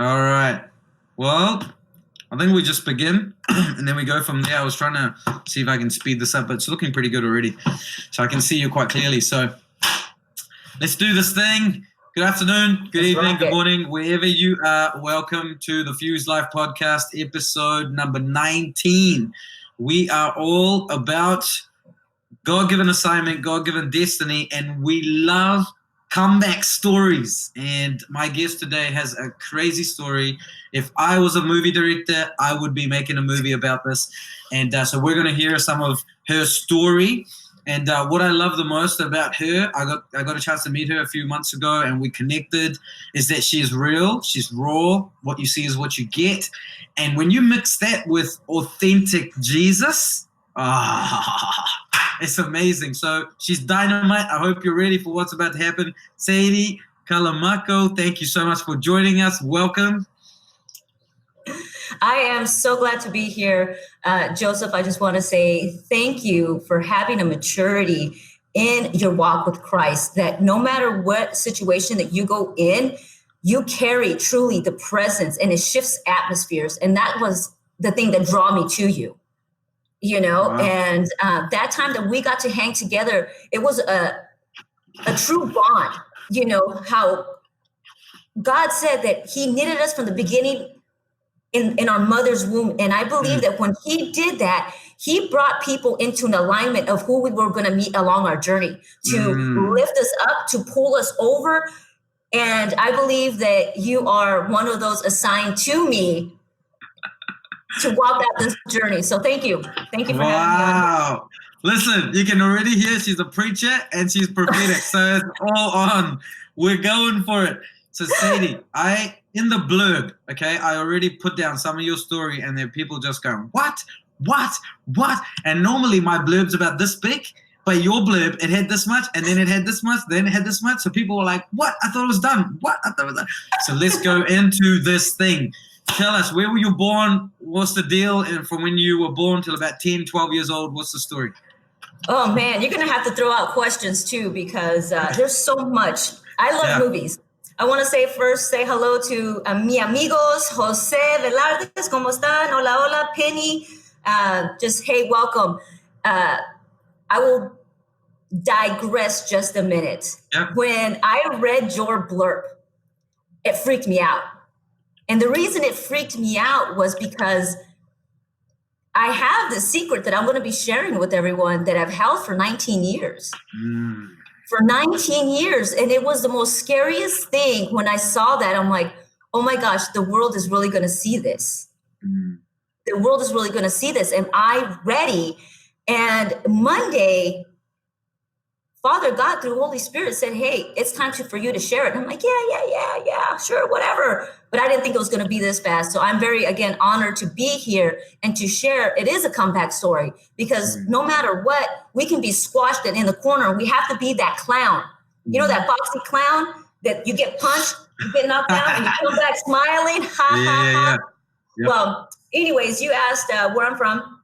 All right. Well, I think we just begin and then we go from there. I was trying to see if I can speed this up, but it's looking pretty good already. So I can see you quite clearly. So let's do this thing. Good afternoon, good evening, good morning, wherever you are. Welcome to the Fuse Life Podcast, episode number 19. We are all about God-given assignment, God-given destiny, and we love comeback stories. And my guest today has a crazy story. If I was a movie director, I would be making a movie about this. And so we're going to hear some of her story. And what I love the most about her, I got a chance to meet her a few months ago, and we connected, is that she is real, she's raw. What you see is what you get. And when you mix that with authentic Jesus, it's amazing. So she's dynamite. I hope you're ready for what's about to happen. Sadie Calamaco, thank you so much for joining us. Welcome. I am so glad to be here. Joseph, I just want to say thank you for having a maturity in your walk with Christ, that no matter what situation that you go in, you carry truly the presence, and it shifts atmospheres. And that was the thing that drew me to you, you know. Wow. And that time that we got to hang together, it was a true bond. You know, how God said that he knitted us from the beginning in our mother's womb. And I believe that when he did that, he brought people into an alignment of who we were going to meet along our journey, to lift us up, to pull us over. And I believe that you are one of those assigned to me to walk out this journey. So thank you. Thank you for having me on. Wow. Listen, you can already hear she's a preacher and she's prophetic. So it's all on. We're going for it. So Sadie, in the blurb, okay, I already put down some of your story, and there are people just going, what? And normally my blurb's about this big, but your blurb, it had this much, and then it had this much, then it had this much. So people were like, what? I thought it was done. What? I thought it was done. So let's go into this thing. Tell us, where were you born? What's the deal? And from when you were born till about 10, 12 years old, what's the story? Oh, man, you're going to have to throw out questions, too, because there's so much. I love movies. I want to say hello to mi amigos, Jose Velardes, ¿cómo están? Hola, hola, Penny. Just, hey, welcome. I will digress just a minute. Yep. When I read your blurb, it freaked me out. And the reason it freaked me out was because I have the secret that I'm going to be sharing with everyone that I've held for 19 years. For 19 years. And it was the most scariest thing when I saw that. I'm like, oh my gosh, the world is really going to see this. The world is really going to see this. Am I ready? And Monday, Father God, through Holy Spirit, said, hey, it's time for you to share it. And I'm like, yeah, sure, whatever. But I didn't think it was going to be this fast. So I'm very, again, honored to be here and to share. It is a comeback story, because no matter what, we can be squashed in the corner. We have to be that clown. You know, that boxing clown that you get punched, you get knocked down, and you come back smiling. Ha. Yep. Well, anyways, you asked where I'm from.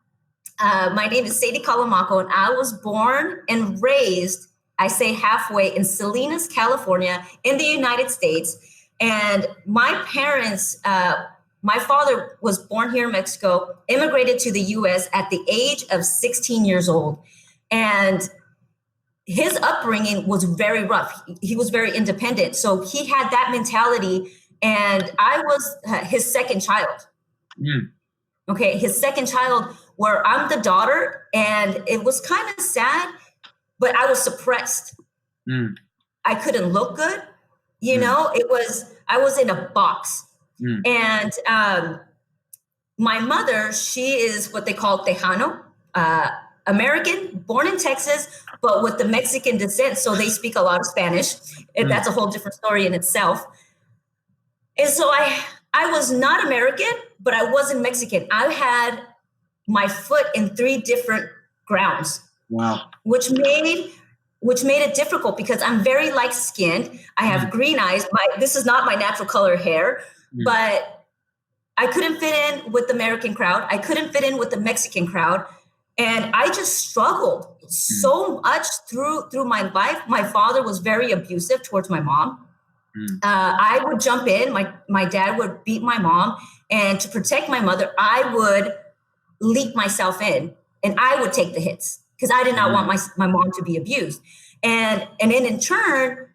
My name is Sadie Calamaco, and I was born and raised, I say halfway, in Salinas, California, in the United States. And my parents, my father was born here in Mexico, immigrated to the U.S. at the age of 16 years old. And his upbringing was very rough. He was very independent. So he had that mentality. And I was his second child. Okay, his second child, where I'm the daughter. And it was kind of sad, but I was suppressed. I couldn't look good. You know, I was in a box. And my mother, she is what they call Tejano, American, born in Texas, but with the Mexican descent. So they speak a lot of Spanish. And that's a whole different story in itself. And so I was not American, but I wasn't Mexican. I had my foot in 3 different grounds. Wow. Which made it difficult because I'm very light-skinned. I have green eyes. This is not my natural color hair, but I couldn't fit in with the American crowd. I couldn't fit in with the Mexican crowd. And I just struggled so much through my life. My father was very abusive towards my mom. I would jump in. My dad would beat my mom. And to protect my mother, I would leap myself in and I would take the hits because I did not want my mom to be abused. And then in turn,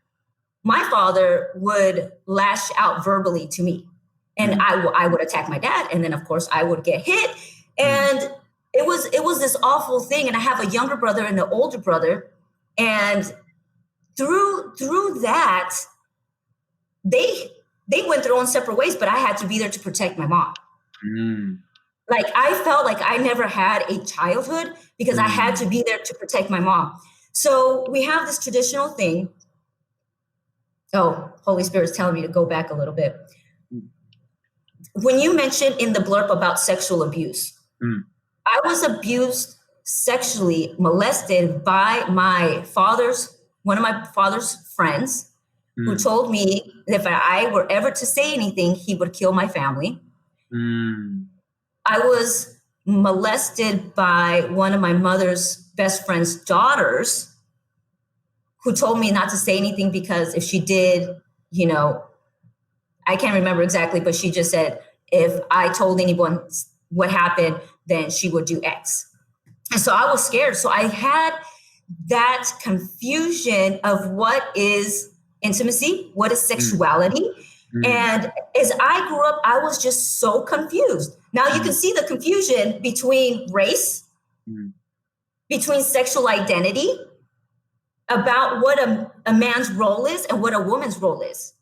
my father would lash out verbally to me. And I would attack my dad. And then, of course, I would get hit. And it was this awful thing. And I have a younger brother and an older brother. And through that, they went their own separate ways, but I had to be there to protect my mom. Like, I felt like I never had a childhood because I had to be there to protect my mom. So we have this traditional thing. Oh, Holy Spirit's telling me to go back a little bit. When you mentioned in the blurb about sexual abuse, I was abused sexually, molested by one of my father's friends, who told me that if I were ever to say anything, he would kill my family. I was molested by one of my mother's best friend's daughters, who told me not to say anything because if she did, I can't remember exactly, but she just said, if I told anyone what happened, then she would do X. And so I was scared. So I had that confusion of what is intimacy, what is sexuality. And as I grew up, I was just so confused. Now you can see the confusion between race, between sexual identity, about what a man's role is and what a woman's role is.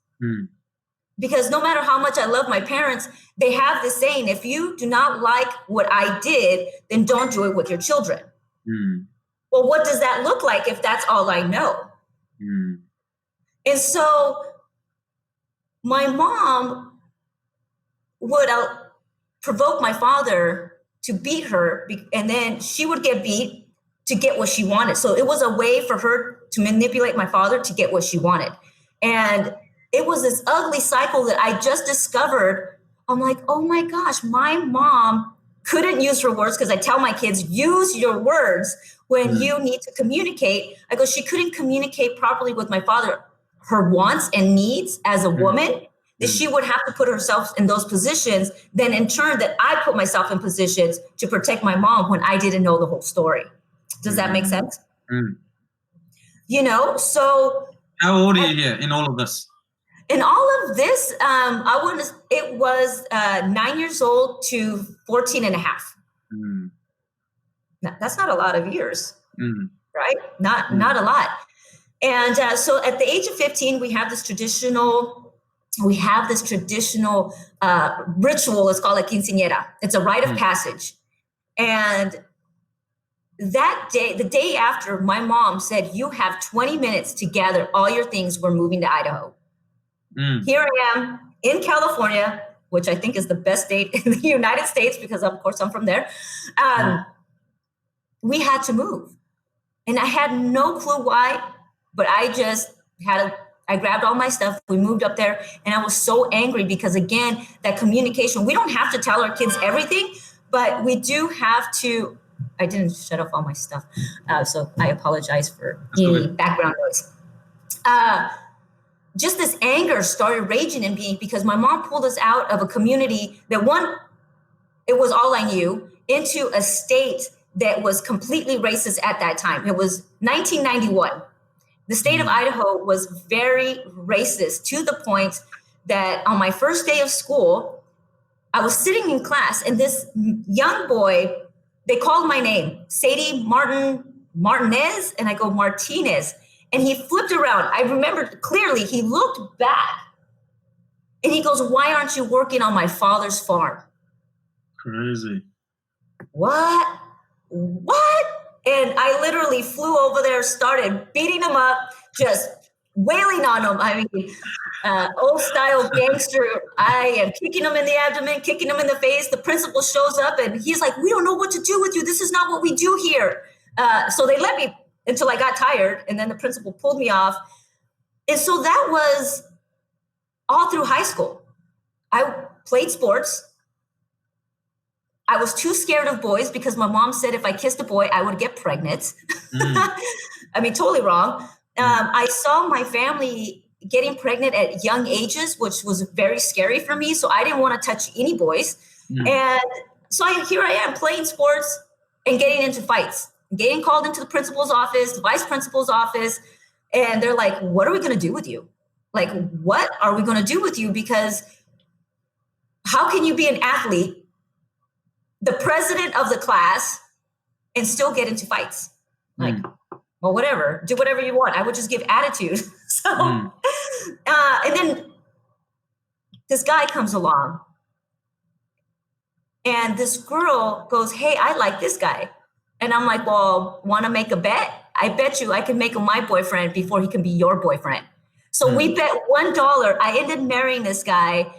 Because no matter how much I love my parents, they have this saying, if you do not like what I did, then don't do it with your children. Well, what does that look like if that's all I know? And so my mom would provoke my father to beat her, and then she would get beat to get what she wanted. So it was a way for her to manipulate my father to get what she wanted. And it was this ugly cycle that I just discovered. I'm like, oh my gosh, my mom couldn't use her words, because I tell my kids, use your words when you need to communicate. I go, she couldn't communicate properly with my father, her wants and needs as a woman, that she would have to put herself in those positions. Then in turn, that I put myself in positions to protect my mom when I didn't know the whole story. Does that make sense? So. How old are you here in all of this? In all of this, it was 9 years old to 14 and a half. Now, that's not a lot of years, right? Not a lot. And so at the age of 15, we have this traditional ritual. It's called a quinceañera. It's a rite of passage. And that day, the day after, my mom said, you have 20 minutes to gather all your things. We're moving to Idaho. Here I am in California, which I think is the best state in the United States because, of course, I'm from there. We had to move. And I had no clue why, but I just I grabbed all my stuff. We moved up there, and I was so angry because, again, that communication, we don't have to tell our kids everything, but we do have to. I didn't shut off all my stuff, so I apologize for any background noise. Just this anger started raging in me because my mom pulled us out of a community that it was all I knew, into a state that was completely racist at that time. It was 1991. The state of Idaho was very racist, to the point that on my first day of school, I was sitting in class, and this young boy, they called my name, Sadie Martinez, and I go, Martinez. And he flipped around. I remember clearly, he looked back and he goes, why aren't you working on my father's farm? Crazy. What? And I literally flew over there, started beating him up, just wailing on him. I mean, old style gangster. I am kicking him in the abdomen, kicking him in the face. The principal shows up and he's like, we don't know what to do with you. This is not what we do here. So they let me until I got tired, and then the principal pulled me off. And so that was all through high school. I played sports. I was too scared of boys because my mom said if I kissed a boy, I would get pregnant. I mean, totally wrong. I saw my family getting pregnant at young ages, which was very scary for me. So I didn't want to touch any boys. And so here I am playing sports and getting into fights, getting called into the principal's office, the vice principal's office. And they're like, what are we going to do with you? Like, what are we going to do with you? Because how can you be an athlete, the president of the class, and still get into fights? Like, well, whatever, do whatever you want. I would just give attitude. So, and then this guy comes along and this girl goes, hey, I like this guy. And I'm like, well, want to make a bet? I bet you I can make him my boyfriend before he can be your boyfriend. So we bet $1. I ended marrying this guy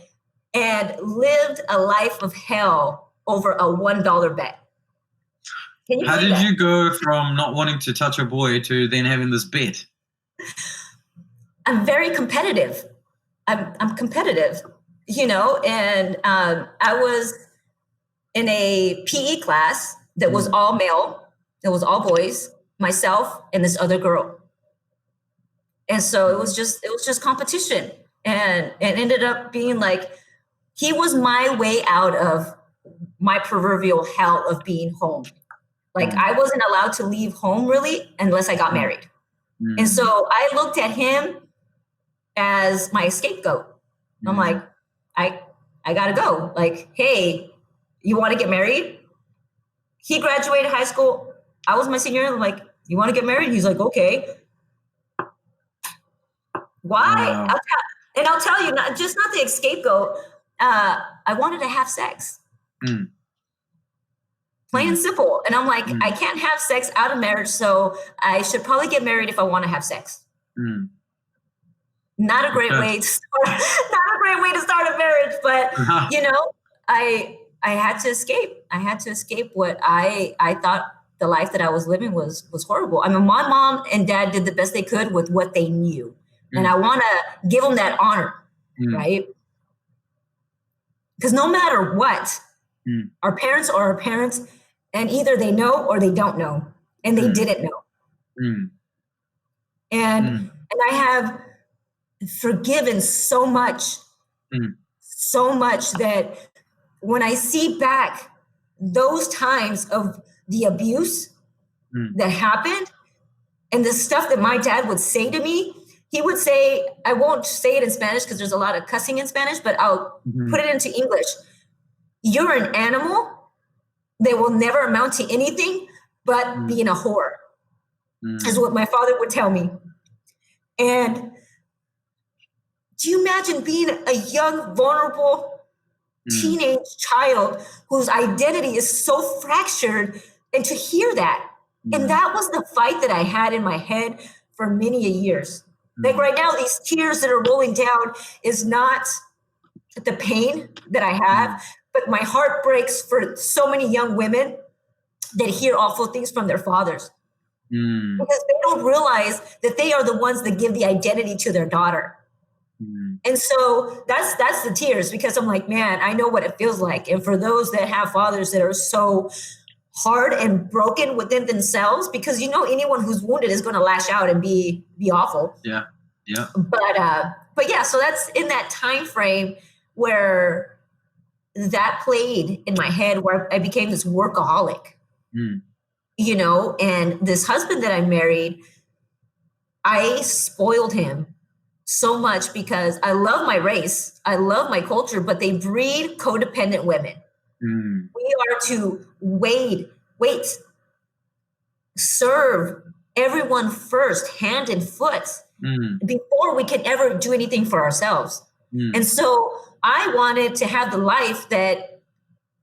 and lived a life of hell over a $1 bet. How did you go from not wanting to touch a boy to then having this bet? I'm very competitive. I'm competitive, you know, and I was in a PE class that was all male, that was all boys, myself and this other girl. And so it was just competition, and it ended up being like, he was my way out of my proverbial hell of being home. Like I wasn't allowed to leave home really unless I got married. And so I looked at him as my scapegoat. I'm like, I gotta go. Like, hey, you want to get married? He graduated high school. I was my senior. I'm like, you want to get married? He's like, okay. Why? Wow. I'll tell you, not the scapegoat. I wanted to have sex. Plain and simple. And I'm like, I can't have sex out of marriage, so I should probably get married if I want to have sex. Not a great way to start. Not a great way to start a marriage, but you know, I had to escape. I had to escape what I thought the life that I was living was horrible. I mean, my mom and dad did the best they could with what they knew. And I want to give them that honor, right? Because no matter what, our parents are our parents, and either they know or they don't know, and they didn't know. And I have forgiven so much that when I see back those times of the abuse that happened and the stuff that my dad would say to me, he would say, I won't say it in Spanish because there's a lot of cussing in Spanish, but I'll put it into English. You're an animal that will never amount to anything but being a whore, is what my father would tell me. And do you imagine being a young, vulnerable teenage child whose identity is so fractured, and to hear that? And that was the fight that I had in my head for many years. Like right now, these tears that are rolling down is not the pain that I have, but my heart breaks for so many young women that hear awful things from their fathers. Because they don't realize that they are the ones that give the identity to their daughter. And so that's the tears, because I'm like, man, I know what it feels like. And for those that have fathers that are so hard and broken within themselves, because you know anyone who's wounded is going to lash out and be awful. Yeah. But yeah, so that's in that time frame where that played in my head, where I became this workaholic. You know, and this husband that I married, I spoiled him so much because I love my race, I love my culture, but they breed codependent women. We are to wait, serve everyone first, hand and foot, before we can ever do anything for ourselves. And so I wanted to have the life that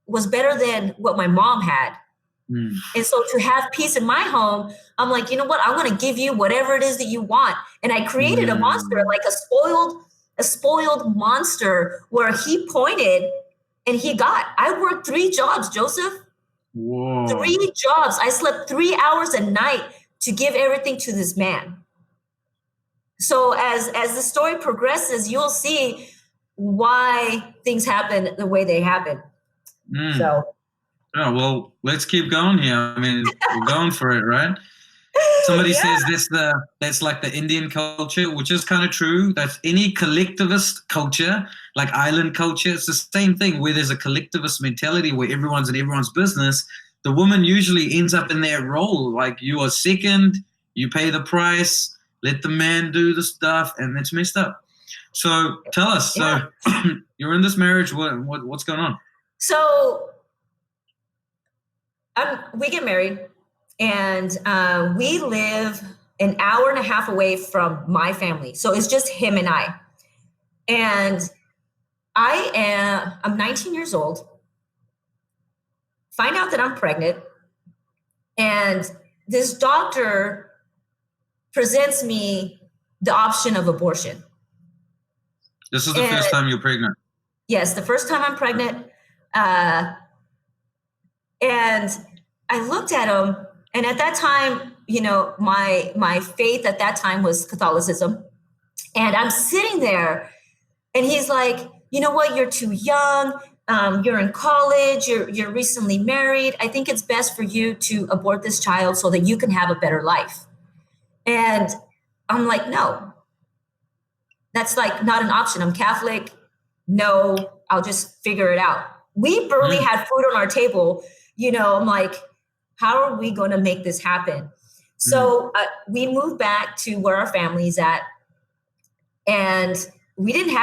was better than what my mom had. And so to have peace in my home, I'm like, you know what? I'm going to give you whatever it is that you want. And I created a monster, like a spoiled monster, where he pointed and he got. I worked 3 jobs, Joseph. Whoa. 3 jobs. I slept 3 hours a night to give everything to this man. So as the story progresses, you'll see why things happen the way they happen. So. Oh, well, let's keep going here. I mean, we're going for it, right? Somebody Yeah. says that's like the Indian culture, which is kind of true. That's any collectivist culture, like island culture. It's the same thing where there's a collectivist mentality where everyone's in everyone's business. The woman usually ends up in that role. Like you are second, you pay the price, let the man do the stuff, and it's messed up. So tell us. Yeah. So you're in this marriage. What's going on? So we get married, and we live an hour and a half away from my family. So it's just him and I. And I'm 19 years old, find out that I'm pregnant, and this doctor presents me the option of abortion. This is the first time you're pregnant. Yes, the first time I'm pregnant. And I looked at him, and at that time, my faith at that time was Catholicism. And I'm sitting there, and he's like, you know what, you're too young. You're in college. You're recently married. I think it's best for you to abort this child so that you can have a better life. And I'm like, no, that's like not an option. I'm Catholic. No, I'll just figure it out. We barely had food on our table. I'm like, how are we going to make this happen? So we moved back to where our family's at, and we didn't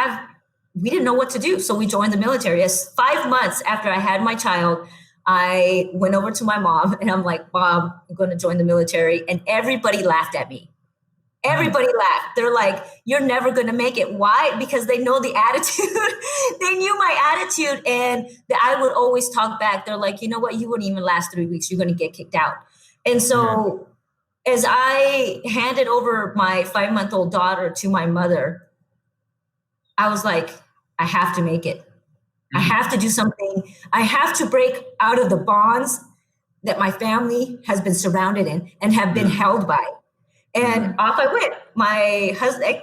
know what to do. So we joined the military. Yes, 5 months after I had my child, I went over to my mom and I'm like, Mom, I'm going to join the military. And everybody laughed at me. Everybody laughed. They're like, you're never going to make it. Why? Because they know the attitude. They knew my attitude, and that I would always talk back. They're like, you know what? You wouldn't even last 3 weeks. You're going to get kicked out. And so as I handed over my 5-month-old daughter to my mother, I was like, I have to make it. I have to do something. I have to break out of the bonds that my family has been surrounded in and have been held by. And off I went. My husband,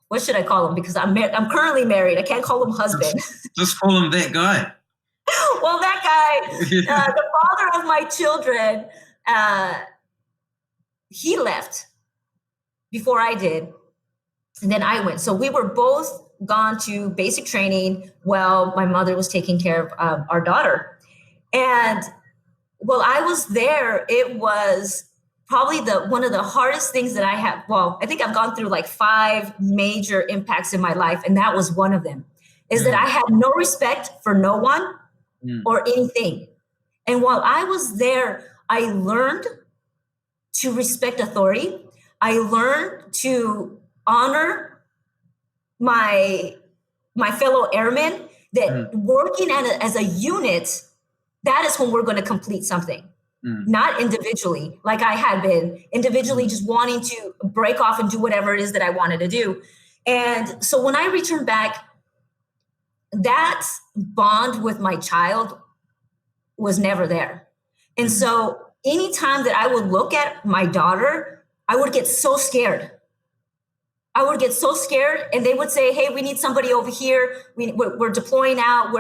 what should I call him? Because I'm currently married. I can't call him husband. Just call him that guy. Well, that guy, the father of my children, he left before I did. And then I went. So we were both gone to basic training while my mother was taking care of our daughter. And while I was there, it was probably one of the hardest things that I have. Well, I think I've gone through like 5 major impacts in my life. And that was one of them, is that I had no respect for no one or anything. And while I was there, I learned to respect authority. I learned to honor my fellow airmen, that working as a unit, that is when we're going to complete something. Not individually, like I had been individually just wanting to break off and do whatever it is that I wanted to do. And so when I returned back, that bond with my child was never there. And so anytime that I would look at my daughter, I would get so scared. And they would say, hey, we need somebody over here. We're deploying out.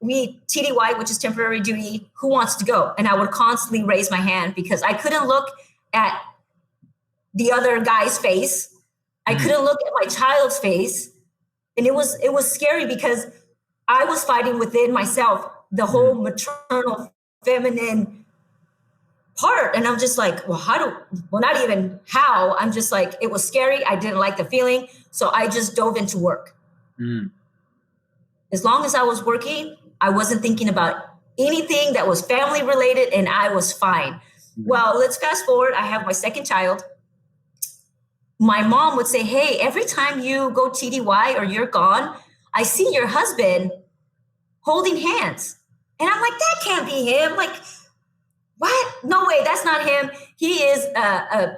We TDY, which is temporary duty, who wants to go? And I would constantly raise my hand because I couldn't look at the other guy's face. I couldn't look at my child's face. And it was scary because I was fighting within myself, the whole maternal, feminine part. And I'm just like, not even how. I'm just like, it was scary. I didn't like the feeling. So I just dove into work. As long as I was working, I wasn't thinking about anything that was family related, and I was fine. Well, let's fast forward. I have my second child. My mom would say, hey, every time you go TDY or you're gone, I see your husband holding hands. And I'm like, that can't be him. Like, what? No way, that's not him. He is a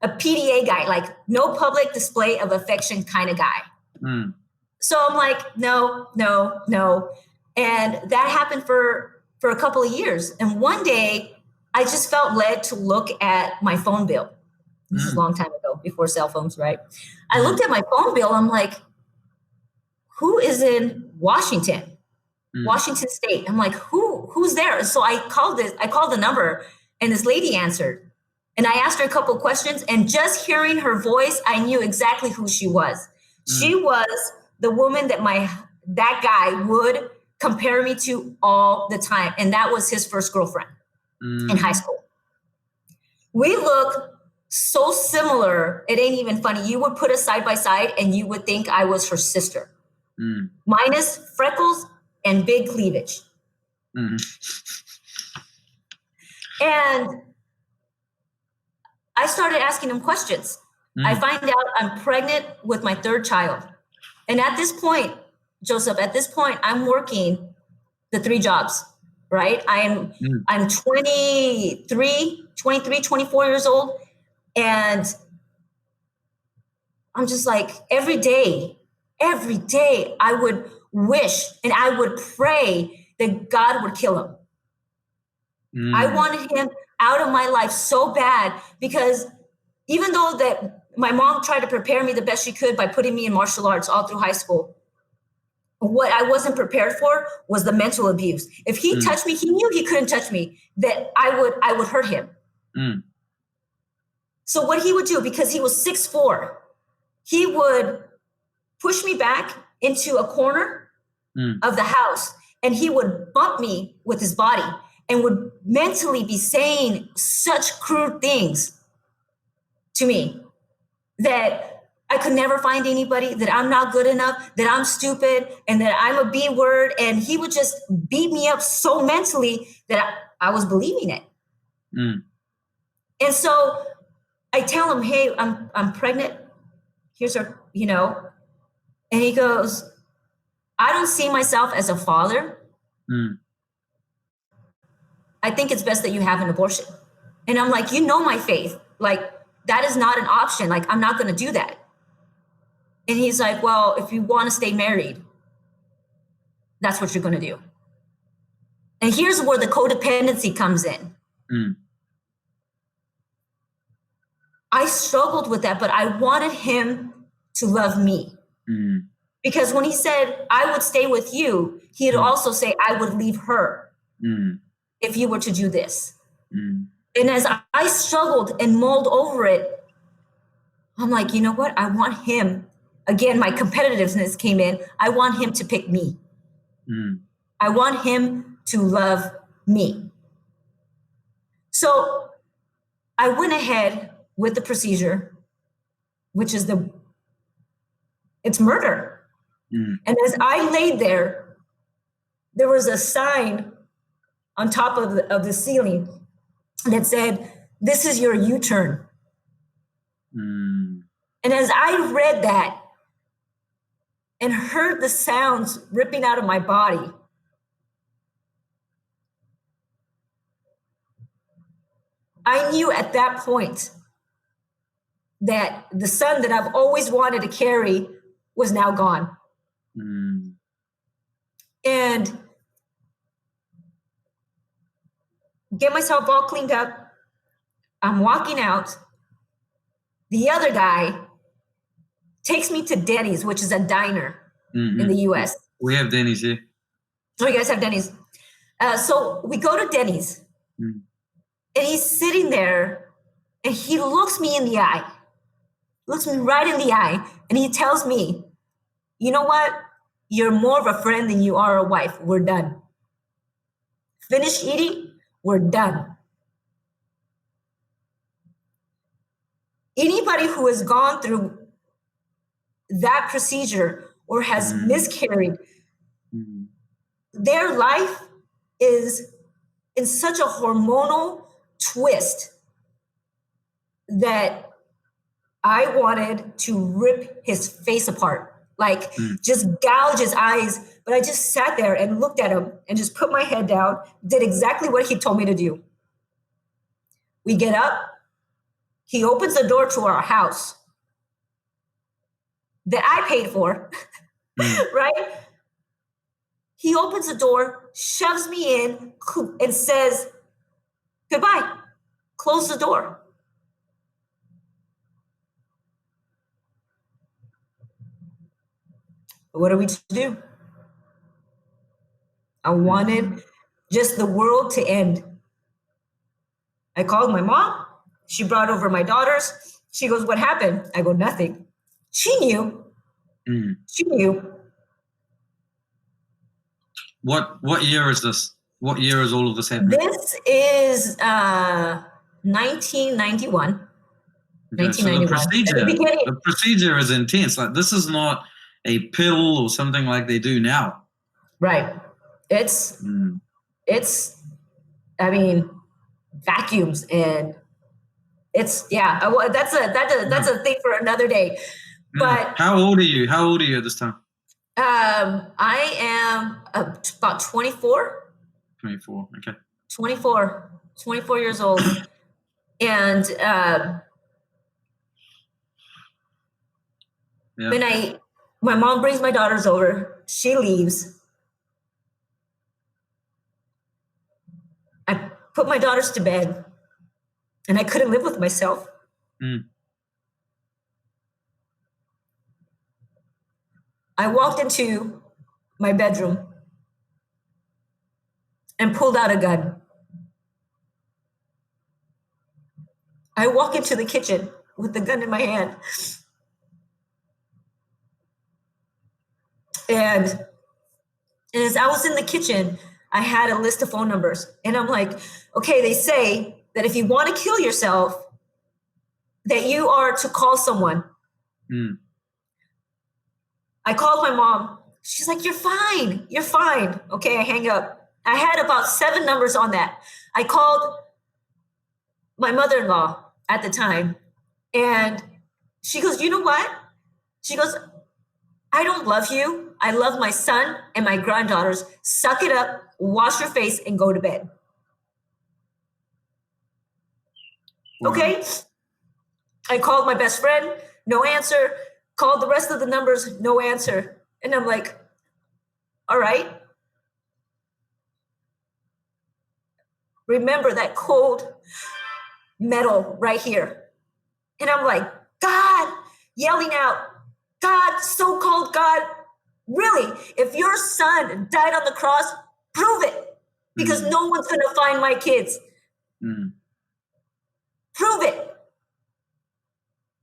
PDA guy, like no public display of affection kind of guy. So I'm like, no. And that happened for a couple of years. And one day I just felt led to look at my phone bill. This is a long time ago, before cell phones, right? I looked at my phone bill. I'm like, who is in Washington State? I'm like, who's there? So I called the number, And this lady answered. And I asked her a couple of questions, and just hearing her voice, I knew exactly who she was. She was the woman that that guy would compare me to all the time. And that was his first girlfriend in high school. We look so similar, it ain't even funny. You would put us side by side and you would think I was her sister. Minus freckles and big cleavage. And I started asking him questions. I find out I'm pregnant with my third child. And at this point, Joseph, I'm working the 3 jobs, right? I'm 23, 24 years old. And I'm just like, every day, I would wish and I would pray that God would kill him. I wanted him out of my life so bad, because even though that my mom tried to prepare me the best she could by putting me in martial arts all through high school, what I wasn't prepared for was the mental abuse. If he touched me, he knew he couldn't touch me, that I would hurt him. So what he would do, because he was 6'4", he would push me back into a corner of the house, and he would bump me with his body and would mentally be saying such crude things to me that I could never find anybody, that I'm not good enough, that I'm stupid, and that I'm a B word. And he would just beat me up so mentally that I was believing it. And so I tell him, hey, I'm pregnant. Here's her, and he goes, I don't see myself as a father. I think it's best that you have an abortion. And I'm like, my faith. Like, that is not an option. Like, I'm not going to do that. And he's like, well, if you want to stay married, that's what you're going to do. And here's where the codependency comes in. I struggled with that, but I wanted him to love me. Because when he said, I would stay with you, he'd also say, I would leave her if you were to do this. And as I struggled and mulled over it, I'm like, you know what? I want him. Again, my competitiveness came in. I want him to pick me. I want him to love me. So I went ahead with the procedure, which is it's murder. And as I laid there, there was a sign on top of the ceiling that said, this is your U-turn. And as I read that and heard the sounds ripping out of my body, I knew at that point that the son that I've always wanted to carry was now gone. And get myself all cleaned up. I'm walking out. The other guy takes me to Denny's, which is a diner in the U.S. We have Denny's here. Oh, you guys have Denny's. So we go to Denny's, and he's sitting there, and he looks me in the eye, looks me right in the eye, and he tells me, you know what? You're more of a friend than you are a wife. We're done. Finish eating. We're done. Anybody who has gone through that procedure or has miscarried, their life is in such a hormonal twist that I wanted to rip his face apart, like just gouge his eyes. But I just sat there and looked at him and just put my head down, did exactly what he told me to do. We get up. He opens the door to our house that I paid for, right? He opens the door, shoves me in, and says, goodbye, close the door. What are we to do? I wanted just the world to end. I called my mom. She brought over my daughters. She goes, what happened? I go, nothing. She knew. She knew. What year is this? What year is all of this happening? This is 1991. Okay, so the procedure is intense. Like, this is not a pill or something like they do now. Right. It's I mean, vacuums, and that's a thing for another day. But how old are you? How old are you at this time? I am about 24. 24. Okay. 24 years old. And when my mom brings my daughters over, she leaves. I put my daughters to bed, and I couldn't live with myself. I walked into my bedroom and pulled out a gun. I walk into the kitchen with the gun in my hand. And as I was in the kitchen, I had a list of phone numbers. And I'm like, okay, they say that if you want to kill yourself, that you are to call someone. I called my mom. She's like, you're fine. You're fine. Okay, I hang up. I had about 7 numbers on that. I called my mother-in-law at the time. And she goes, you know what? She goes, I don't love you. I love my son and my granddaughters. Suck it up, wash your face, and go to bed. Wow. Okay? I called my best friend, no answer. Called the rest of the numbers, no answer. And I'm like, all right. Remember that cold metal right here. And I'm like, God, yelling out, God, so-called God, really, if your son died on the cross, prove it, because no one's going to find my kids. Prove it.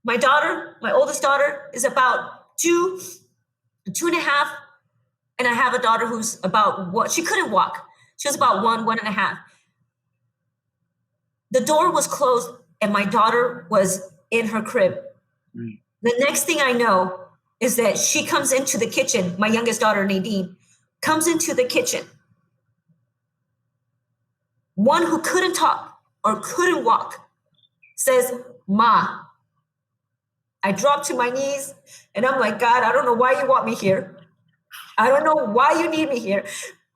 My daughter, my oldest daughter, is about 2.5, and I have a daughter who's about what? She couldn't walk. She was about 1.5. The door was closed, and my daughter was in her crib. The next thing I know is that she comes into the kitchen. My youngest daughter, Nadine, comes into the kitchen. One who couldn't talk or couldn't walk says, Ma. I dropped to my knees, and I'm like, God, I don't know why you want me here. I don't know why you need me here,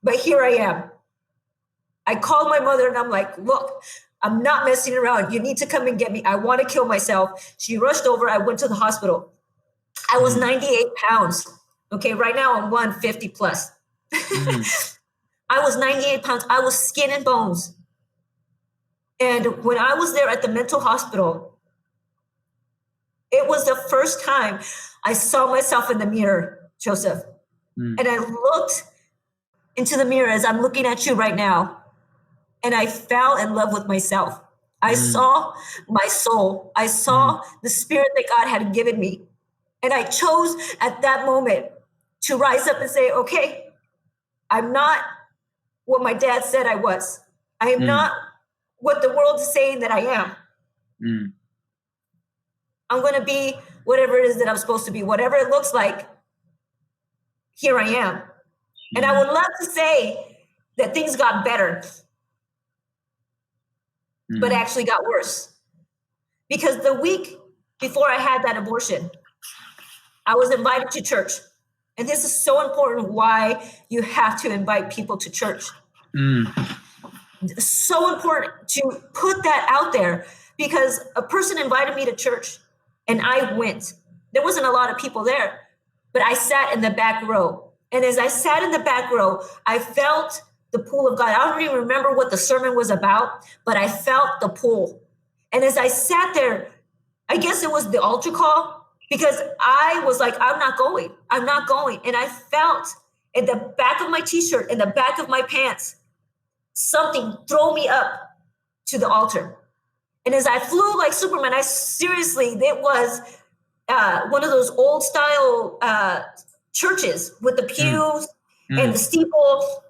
but here I am. I called my mother, and I'm like, look, I'm not messing around. You need to come and get me. I want to kill myself. She rushed over. I went to the hospital. I was 98 pounds. Okay, right now I'm 150 plus. I was 98 pounds. I was skin and bones. And when I was there at the mental hospital, it was the first time I saw myself in the mirror, Joseph. And I looked into the mirror as I'm looking at you right now, and I fell in love with myself. I saw my soul. I saw the spirit that God had given me. And I chose at that moment to rise up and say, okay, I'm not what my dad said I was. I am not what the world is saying that I am. I'm going to be whatever it is that I'm supposed to be, whatever it looks like. Here I am. And I would love to say that things got better, but actually got worse. Because the week before I had that abortion, I was invited to church. And this is so important why you have to invite people to church. It's so important to put that out there, because a person invited me to church and I went. There wasn't a lot of people there, but I sat in the back row. And as I sat in the back row, I felt the pull of God. I don't even remember what the sermon was about, but I felt the pull. And as I sat there, I guess it was the altar call, because I was like, I'm not going. And I felt in the back of my t-shirt, in the back of my pants, something throw me up to the altar. And as I flew like Superman, it was one of those old style churches with the pews and the steeple.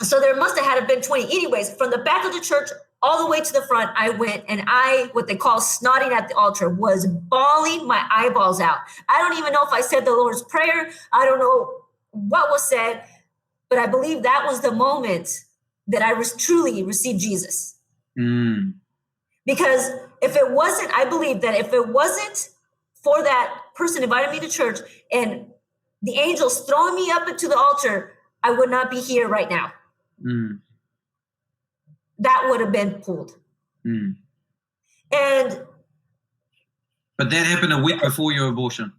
So there must have had been 20. Anyways, from the back of the church all the way to the front, I went, and what they call snotting at the altar, was bawling my eyeballs out. I don't even know if I said the Lord's Prayer. I don't know what was said, but I believe that was the moment that I truly received Jesus. Because I believe that if it wasn't for that person inviting me to church and the angels throwing me up into the altar, I would not be here right now. That would have been pulled. But that happened a week before your abortion?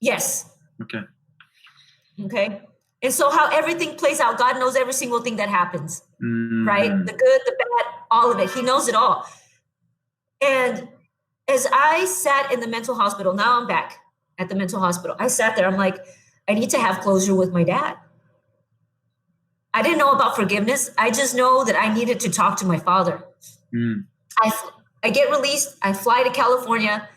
Yes. Okay. And so how everything plays out, God knows every single thing that happens, right? The good, the bad, all of it. He knows it all. And as I sat in the mental hospital, now I'm back at the mental hospital. I sat there, I'm like, I need to have closure with my dad. I didn't know about forgiveness. I just know that I needed to talk to my father. I get released. I fly to California.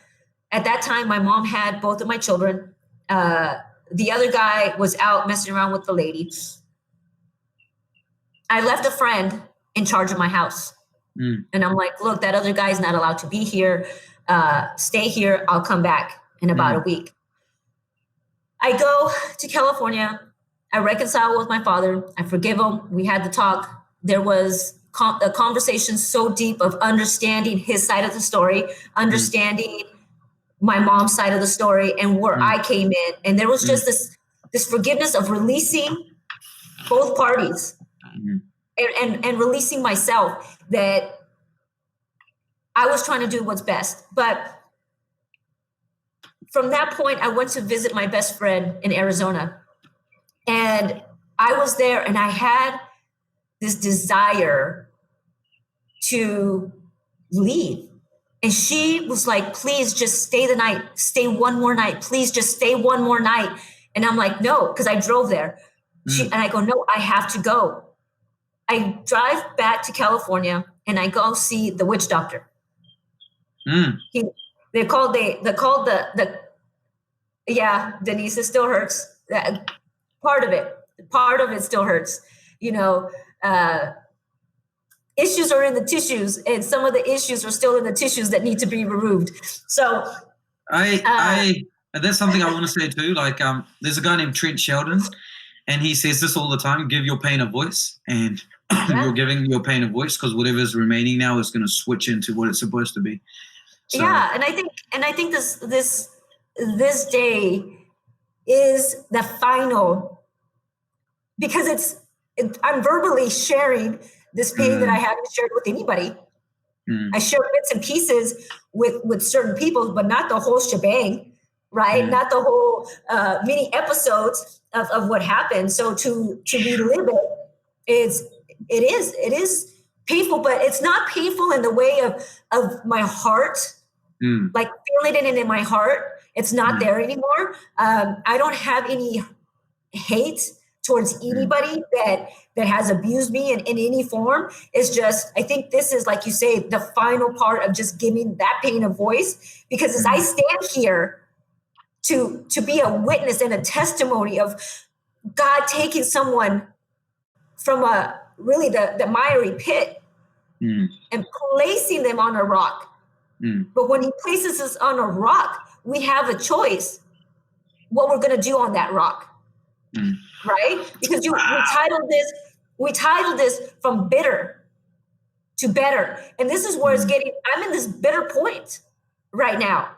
At that time, my mom had both of my children. The other guy was out messing around with the lady. I left a friend in charge of my house. And I'm like, look, that other guy's not allowed to be here. Stay here. I'll come back in about a week. I go to California. I reconcile with my father. I forgive him. We had the talk. There was a conversation so deep of understanding his side of the story, understanding my mom's side of the story, and where I came in. And there was just this forgiveness of releasing both parties and releasing myself, that I was trying to do what's best. But from that point, I went to visit my best friend in Arizona. And I was there, and I had this desire to leave. And she was like, please just stay the night, stay one more night, please just stay one more night. And I'm like, no, because I drove there. And I go, no, I have to go. I drive back to California, and I go see the witch doctor. Yeah, Denise, it still hurts. Part of it still hurts. Issues are in the tissues, and some of the issues are still in the tissues that need to be removed. So that's something I want to say too. Like, there's a guy named Trent Sheldon, and he says this all the time: give your pain a voice. And you're giving your pain a voice, because whatever's remaining now is going to switch into what it's supposed to be. So, yeah, and I think this day is the final, because I'm verbally sharing this pain that I haven't shared with anybody. I share bits and pieces with certain people, but not the whole shebang, right? Not the whole mini episodes of what happened. So to relive it is painful, but it's not painful in the way of my heart, like feeling it in my heart. It's not there anymore. I don't have any hate towards anybody that has abused me in any form. It's just, I think this is, like you say, the final part of just giving that pain a voice, because as I stand here to be a witness and a testimony of God taking someone from really the miry pit and placing them on a rock. But when he places us on a rock, we have a choice what we're going to do on that rock. Right? Because we titled this from bitter to better. And this is where it's getting, I'm in this bitter point right now.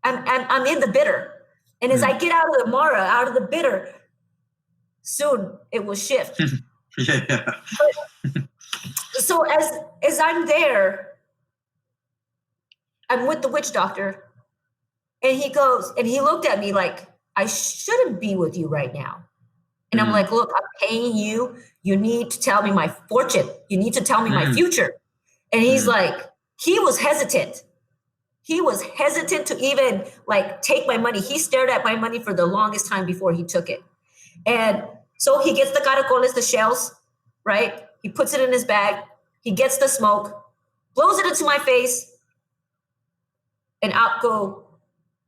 I'm in the bitter. And as I get out of the Mara, out of the bitter, soon it will shift. So as I'm there, I'm with the witch doctor, and he goes, and he looked at me like, I shouldn't be with you right now. And I'm like, look, I'm paying you. You need to tell me my fortune. You need to tell me my future. And he's like, he was hesitant. He was hesitant to even like take my money. He stared at my money for the longest time before he took it. And so he gets the caracoles, the shells, right? He puts it in his bag. He gets the smoke. blows it into my face, and out go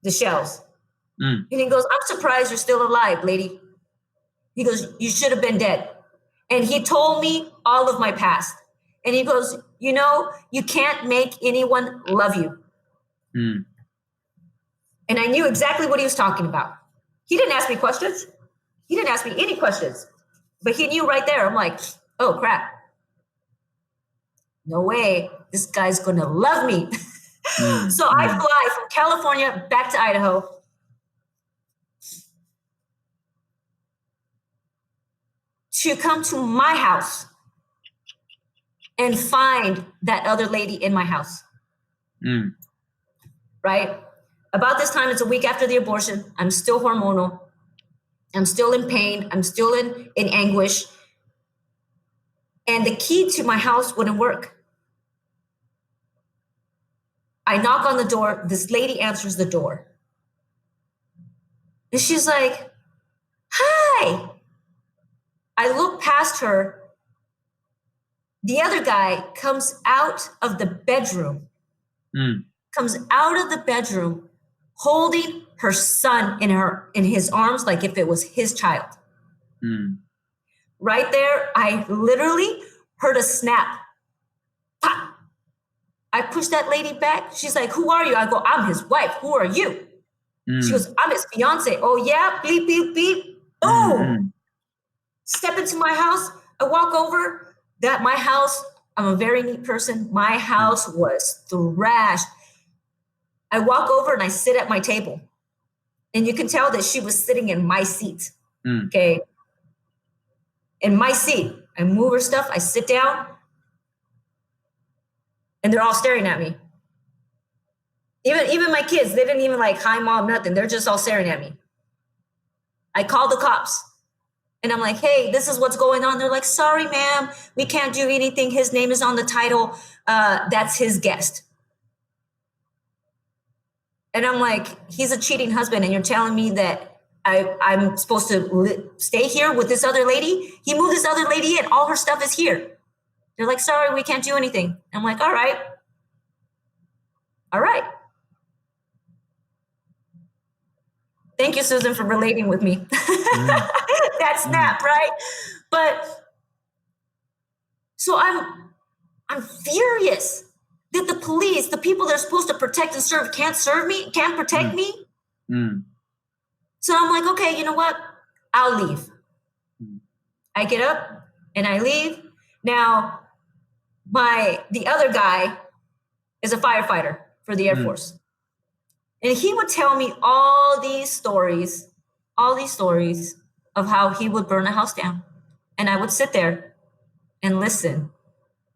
the shells. And he goes, I'm surprised you're still alive, lady. He goes, you should have been dead. And he told me all of my past. And he goes, you know, you can't make anyone love you. And I knew exactly what he was talking about. He didn't ask me questions. He didn't ask me any questions. But he knew right there. I'm like, oh, crap. No way. This guy's going to love me. So I fly from California back to Idaho. To come to my house and find that other lady in my house. Right? About this time, it's a week after the abortion. I'm still hormonal. I'm still in pain. I'm still in anguish. And the key to my house wouldn't work. I knock on the door. This lady answers the door. And she's like, hi. I look past her. The other guy comes out of the bedroom, holding her son in his arms like if it was his child. Right there, I literally heard a snap. Pop. I pushed that lady back. She's like, who are you? I go, I'm his wife. Who are you? She goes, I'm his fiance. Oh, yeah? Beep, beep, beep. Boom. Step into my house. I walk over. My house, I'm a very neat person. My house was thrashed. I walk over and I sit at my table. And you can tell that she was sitting in my seat. Okay. In my seat. I move her stuff. I sit down. And they're all staring at me. Even my kids, they didn't even like, hi, mom, nothing. They're just all staring at me. I called the cops. And I'm like, hey, this is what's going on. They're like, sorry, ma'am. We can't do anything. His name is on the title. That's his guest. And I'm like, he's a cheating husband. And you're telling me that I'm supposed to stay here with this other lady? He moved this other lady in. All her stuff is here. They're like, sorry, we can't do anything. I'm like, all right. All right. Thank you, Susan, for relating with me. That snap, right? But so I'm furious that the police, the people that are supposed to protect and serve, can't protect me. So I'm like, okay, you know what? I'll leave. I get up and I leave. Now, the other guy is a firefighter for the Air Force. And he would tell me all these stories of how he would burn a house down. And I would sit there and listen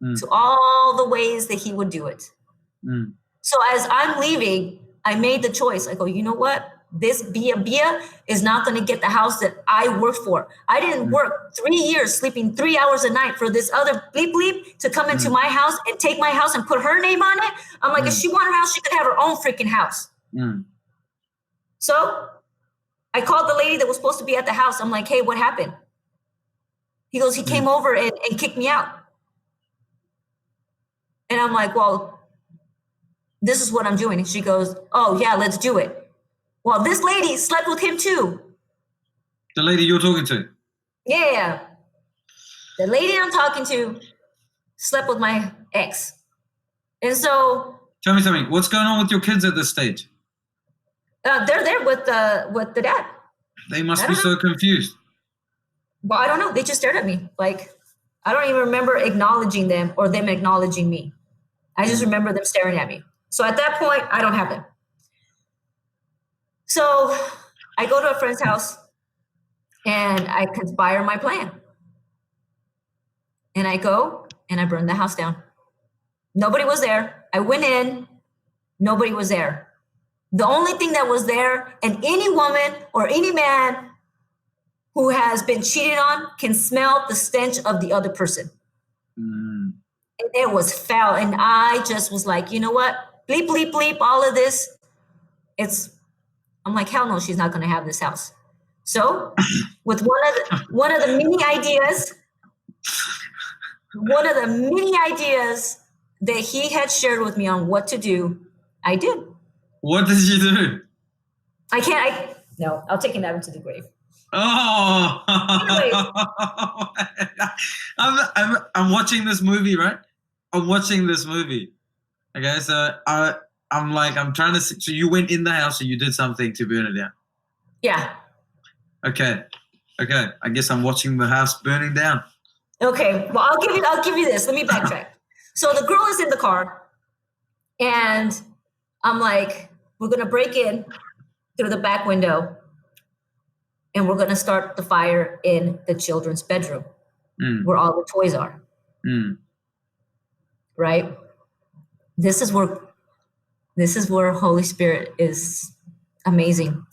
to all the ways that he would do it. So as I'm leaving, I made the choice. I go, you know what? This Bia is not going to get the house that I worked for. I didn't work 3 years, sleeping 3 hours a night for this other bleep to come into my house and take my house and put her name on it. I'm like, if she wanted her house, she could have her own freaking house. So I called the lady that was supposed to be at the house. I'm like, hey, what happened? He goes, he came over and kicked me out. And I'm like, well, this is what I'm doing. And she goes, oh, yeah, let's do it. Well, this lady slept with him too. The lady you're talking to? Yeah. The lady I'm talking to slept with my ex. And so... Tell me something. What's going on with your kids at this stage? They're there with the dad. They must be so confused. Well, I don't know. They just stared at me. Like, I don't even remember acknowledging them or them acknowledging me. I just remember them staring at me. So at that point, I don't have them. So I go to a friend's house and I conspire my plan. And I go and I burn the house down. Nobody was there. I went in. Nobody was there. The only thing that was there, and any woman or any man who has been cheated on can smell the stench of the other person. And it was foul. And I just was like, you know what? Bleep, bleep, bleep, all of this. I'm like, hell no, she's not going to have this house. So with one of the many ideas that he had shared with me on what to do, I did. What did you do? No, I'll take him out into the grave. Oh, I'm watching this movie, right? I'm watching this movie. Okay, so I'm trying to see. So you went in the house and you did something to burn it down. Yeah. Okay. I guess I'm watching the house burning down. Okay. Well, I'll give you this. Let me backtrack. So the girl is in the car, and I'm like, we're gonna break in through the back window, and we're gonna start the fire in the children's bedroom, where all the toys are. Right? This is where Holy Spirit is amazing.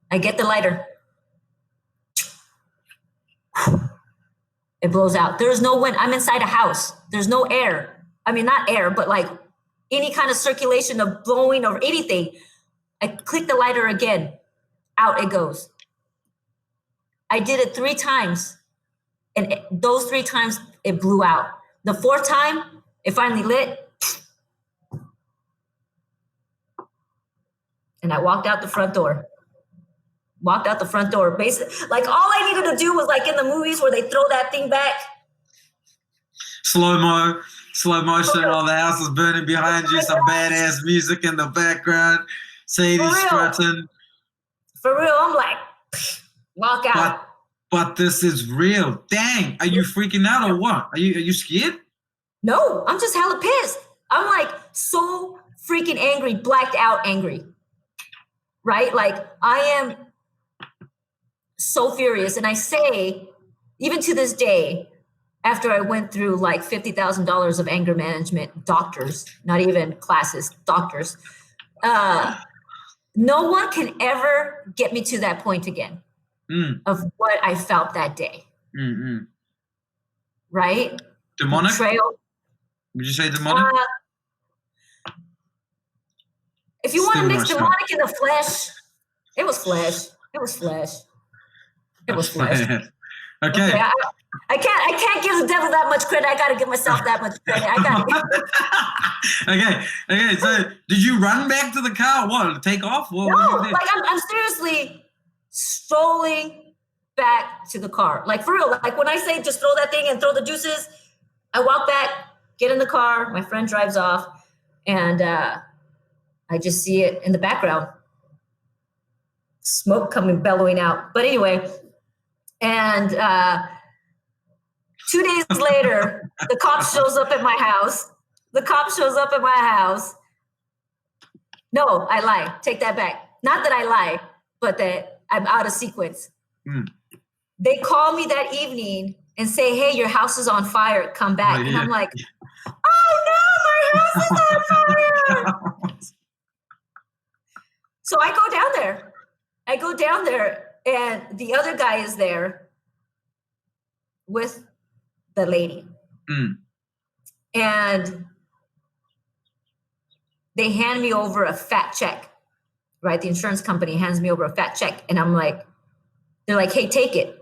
I get the lighter. It blows out. There's no wind. I'm inside a house. There's no air. I mean, not air, but like any kind of circulation of blowing or anything. I click the lighter again. Out it goes. I did it 3 times. And those 3 times, it blew out. The 4th time, it finally lit. And I walked out the front door. Basically, like all I needed to do was like in the movies where they throw that thing back. Slow motion, all the house is burning behind you, some badass music in the background. Sadie strutting. For real, I'm like, walk out. But this is real. Dang, are you freaking out or what? Are you scared? No, I'm just hella pissed. I'm like so freaking angry, blacked out angry. Right? Like I am so furious. And I say, even to this day, after I went through like $50,000 of anger management, doctors, not even classes, doctors, no one can ever get me to that point again of what I felt that day. Right? Demonic? Betrayal. Would you say demonic? If you want to mix demonic in the flesh, it was flesh. Okay. I can't give the devil that much credit. I gotta give myself that much credit. Okay. So did you run back to the car? What? Take off? No, like I'm seriously strolling back to the car. Like for real. Like when I say just throw that thing and throw the deuces, I walk back, get in the car. My friend drives off, and I just see it in the background. Smoke bellowing out. But anyway, and 2 days later, the cop shows up at my house. No, I lie. Take that back. Not that I lie, but that I'm out of sequence. They call me that evening and say, hey, your house is on fire. Come back. And I'm like, oh no, my house is on fire. So I go down there and the other guy is there with the lady. And they hand me over a fat check, right? The insurance company hands me over a fat check. And I'm like, they're like, hey, take it.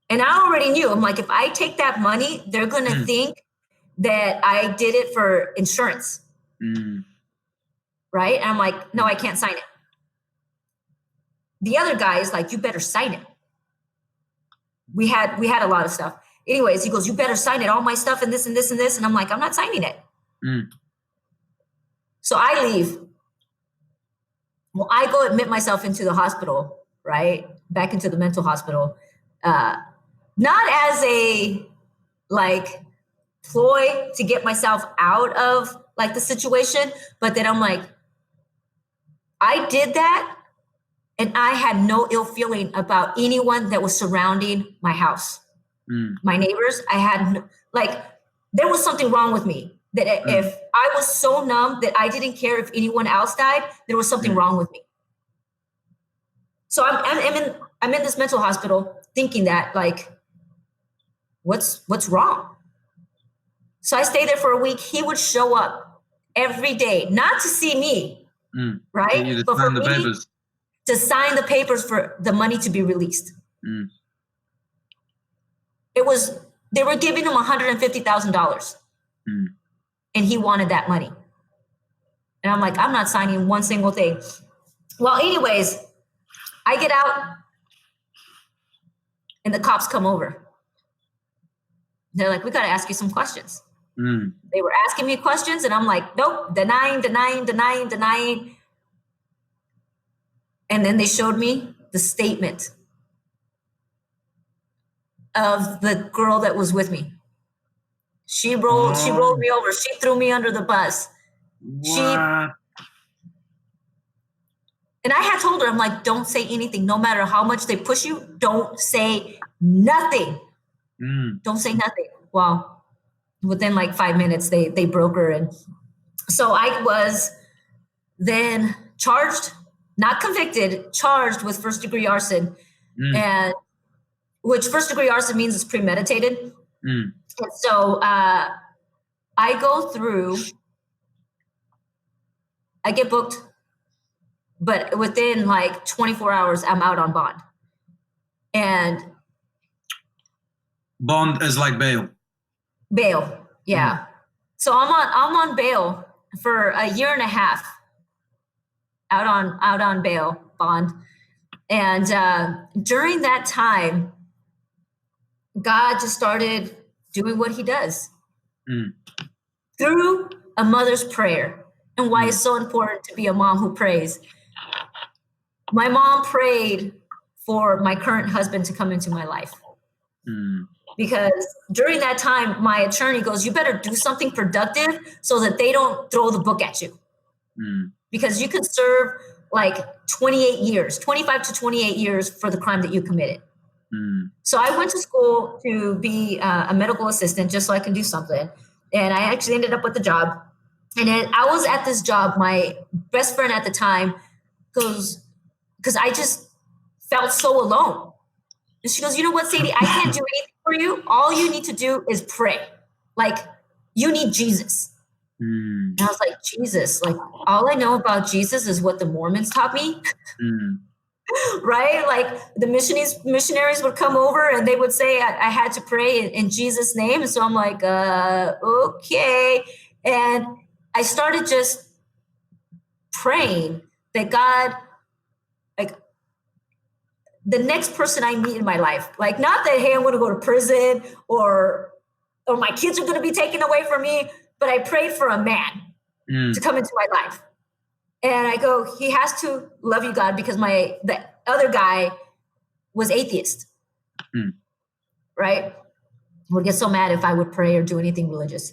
And I already knew. I'm like, if I take that money, they're going to think that I did it for insurance. Right? And I'm like, no, I can't sign it. The other guy is like, you better sign it. We had a lot of stuff. Anyways, he goes, you better sign it. All my stuff and this and this and this. And I'm like, I'm not signing it. So I leave. Well, I go admit myself into the hospital, right? Back into the mental hospital. Not as a like ploy to get myself out of like the situation, but then I'm like, I did that. And I had no ill feeling about anyone that was surrounding my house. My neighbors, I had, there was something wrong with me. That if I was so numb that I didn't care if anyone else died, there was something wrong with me. So I'm in this mental hospital thinking that, like, what's wrong? So I stayed there for a week. He would show up every day, not to see me, right? But for me, to sign the papers for the money to be released. They were giving him $150,000. and he wanted that money. And I'm like, I'm not signing one single thing. Well, anyways, I get out and the cops come over. They're like, we got to ask you some questions. They were asking me questions and I'm like, nope, denying. And then they showed me the statement of the girl that was with me. She rolled me over. She threw me under the bus. And I had told her, I'm like, don't say anything. No matter how much they push you, don't say nothing. Don't say nothing. Well, within like 5 minutes, they broke her. And so I was then charged, not convicted, charged with first-degree arson. And which first-degree arson means it's premeditated. And so I get booked, but within like 24 hours, I'm out on bond. And bond is like bail. Bail, yeah. So I'm on bail for a year and a half, out on bail, bond. And during that time, God just started doing what he does through a mother's prayer. And why it's so important to be a mom who prays. My mom prayed for my current husband to come into my life. Because during that time, my attorney goes, you better do something productive so that they don't throw the book at you. Because you could serve like 25 to 28 years for the crime that you committed. So I went to school to be a medical assistant just so I can do something. And I actually ended up with the job. And then I was at this job. My best friend at the time goes, because I just felt so alone. And she goes, you know what, Sadie, I can't do anything for you. All you need to do is pray. Like, you need Jesus. And I was like, Jesus, like, all I know about Jesus is what the Mormons taught me. Right? Like, the missionaries would come over and they would say I had to pray in Jesus' name. And so I'm like, okay. And I started just praying that God, like, the next person I meet in my life, like, not that, hey, I'm going to go to prison or my kids are going to be taken away from me, but I prayed for a man to come into my life. And I go, he has to love you, God, because the other guy was atheist, right? Would get so mad if I would pray or do anything religious.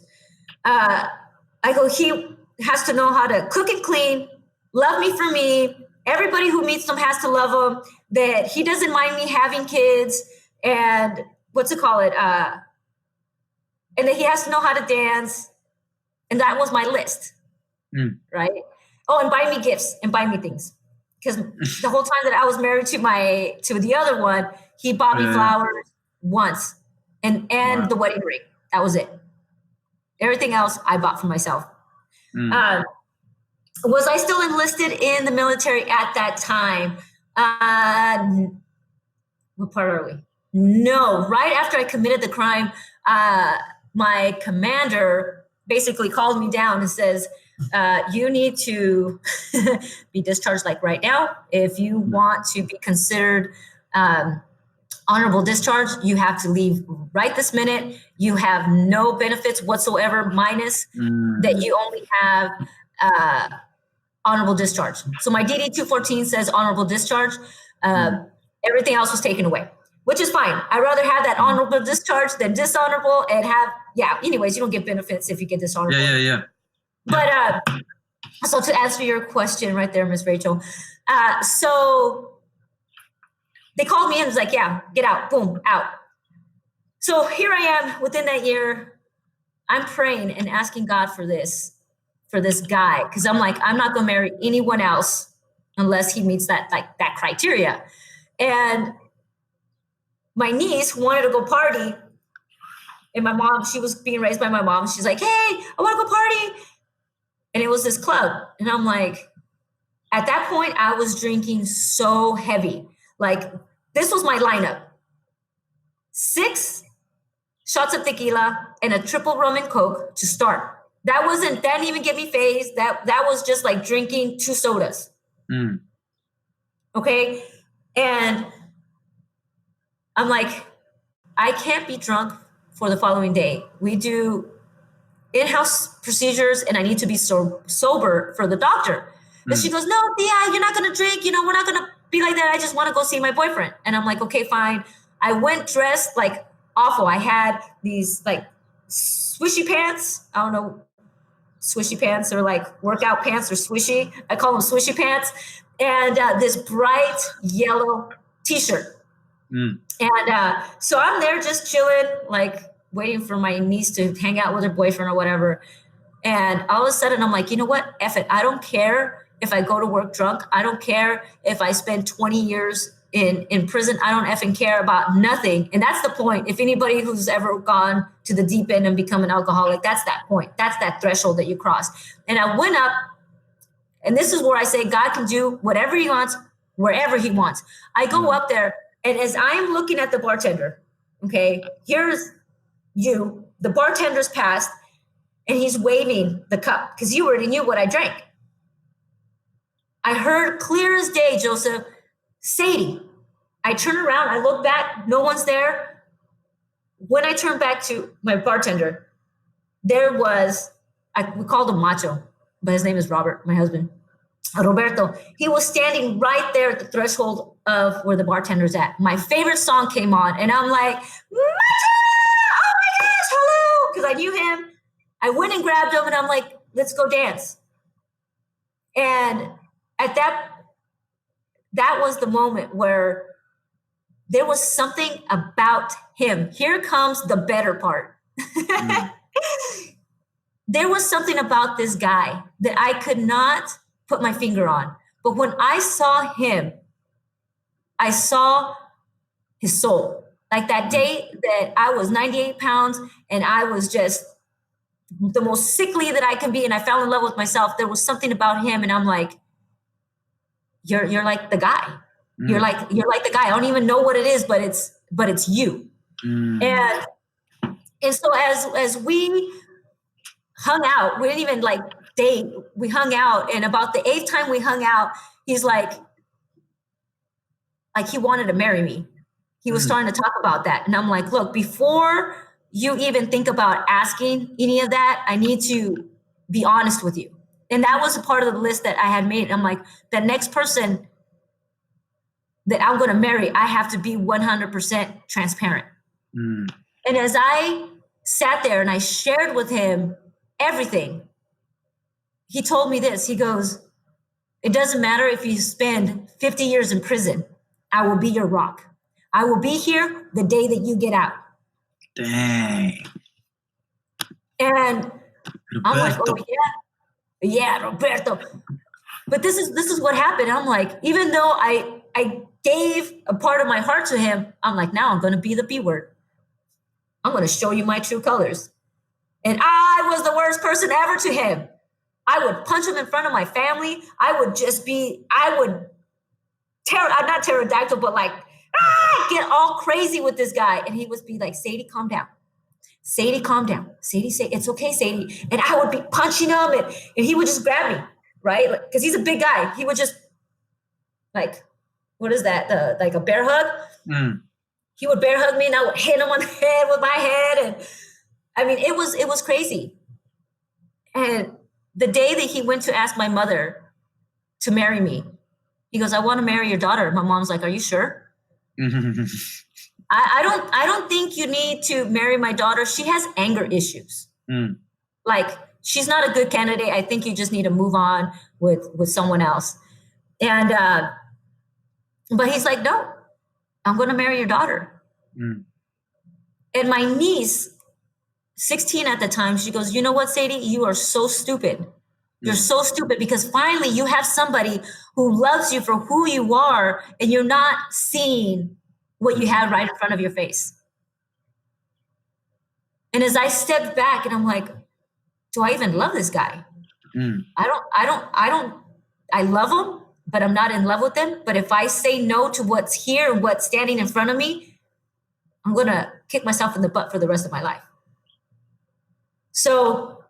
I go, he has to know how to cook and clean, love me for me. Everybody who meets him has to love him, that he doesn't mind me having kids, and and that he has to know how to dance. And that was my list, right? Oh, and buy me gifts and buy me things. Because the whole time that I was married to the other one, he bought me flowers once and the wedding ring. That was it. Everything else I bought for myself. Was I still enlisted in the military at that time? What part are we? No. Right after I committed the crime, my commander basically called me down and says, you need to be discharged like right now. If you want to be considered honorable discharge, you have to leave right this minute. You have no benefits whatsoever, minus that you only have honorable discharge. So my DD 214 says honorable discharge. Everything else was taken away, which is fine. I'd rather have that honorable discharge than dishonorable and anyways, you don't get benefits if you get dishonorable. Yeah. But so to answer your question right there, Miss Rachel, so they called me and was like, yeah, get out, boom, out. So here I am within that year. I'm praying and asking God for this guy, because I'm like, I'm not going to marry anyone else unless he meets that criteria. And my niece wanted to go party, and my mom, she was being raised by my mom. She's like, hey, I want to go party. And it was this club. And I'm like, at that point, I was drinking so heavy. Like, this was my lineup: 6 shots of tequila and a triple rum and Coke to start. That didn't even get me phased. That was just like drinking 2 sodas. Mm. Okay. And I'm like, I can't be drunk for the following day. We do in-house procedures and I need to be sober for the doctor. And she goes, no, Tia, you're not going to drink. We're not going to be like that. I just want to go see my boyfriend. And I'm like, okay, fine. I went dressed like awful. I had these like swishy pants. I don't know, swishy pants or like workout pants or swishy. I call them swishy pants. And this bright yellow t-shirt. And so I'm there just chilling, like waiting for my niece to hang out with her boyfriend or whatever. And all of a sudden I'm like, you know what? F it. I don't care if I go to work drunk. I don't care if I spend 20 years in prison. I don't effing care about nothing. And that's the point. If anybody who's ever gone to the deep end and become an alcoholic, that's that point. That's that threshold that you cross. And I went up, and this is where I say God can do whatever he wants, wherever he wants. I go up there, and as I'm looking at the bartender, okay, here's you, the bartender's passed, and he's waving the cup because you already knew what I drank. I heard clear as day, Joseph, Sadie. I turn around, I look back, no one's there. When I turn back to my bartender, there was, we called him Macho, but his name is Robert, my husband, Roberto. He was standing right there at the threshold of where the bartender's at. My favorite song came on, and I'm like, Macho! Oh my gosh, hello! Because I knew him. I went and grabbed him, and I'm like, let's go dance. And at that was the moment where there was something about him. Here comes the better part. There was something about this guy that I could not put my finger on. But when I saw him, I saw his soul. Like that day that I was 98 pounds and I was just the most sickly that I can be, and I fell in love with myself. There was something about him, and I'm like, you're like the guy. You're like the guy. I don't even know what it is, but it's you. And so as we hung out, we didn't even like date. We hung out, and about the 8th time we hung out, he's like he wanted to marry me. He was starting to talk about that, and I'm like, look, before you even think about asking any of that, I need to be honest with you. And that was a part of the list that I had made. I'm like, the next person that I'm going to marry, I have to be 100% transparent. And as I sat there and I shared with him everything, he told me this. He goes, it doesn't matter if you spend 50 years in prison. I will be your rock. I will be here the day that you get out. Dang. And Roberto. I'm like, oh yeah, Roberto. But this is what happened. I'm like, even though I gave a part of my heart to him, I'm like, now I'm going to be the B word. I'm going to show you my true colors. And I was the worst person ever to him. I would punch him in front of my family. I would not pterodactyl, but like, get all crazy with this guy. And he would be like, Sadie, calm down. Sadie, calm down. Sadie, say it's okay, Sadie. And I would be punching him, and he would just grab me, right? Because he's a big guy. He would just like, what is that? Like a bear hug? He would bear hug me, and I would hit him on the head with my head. And I mean, it was crazy. And the day that he went to ask my mother to marry me, he goes, I want to marry your daughter. My mom's like, are you sure? I don't think you need to marry my daughter. She has anger issues. Like, she's not a good candidate. I think you just need to move on with someone else. And but he's like, no, I'm going to marry your daughter. And my niece, 16 at the time, she goes, you know what, Sadie? You are so stupid. You're so stupid because finally you have somebody who loves you for who you are, and you're not seeing what you have right in front of your face. And as I stepped back and I'm like, do I even love this guy? I love him, but I'm not in love with him. But if I say no to what's here and what's standing in front of me, I'm going to kick myself in the butt for the rest of my life. So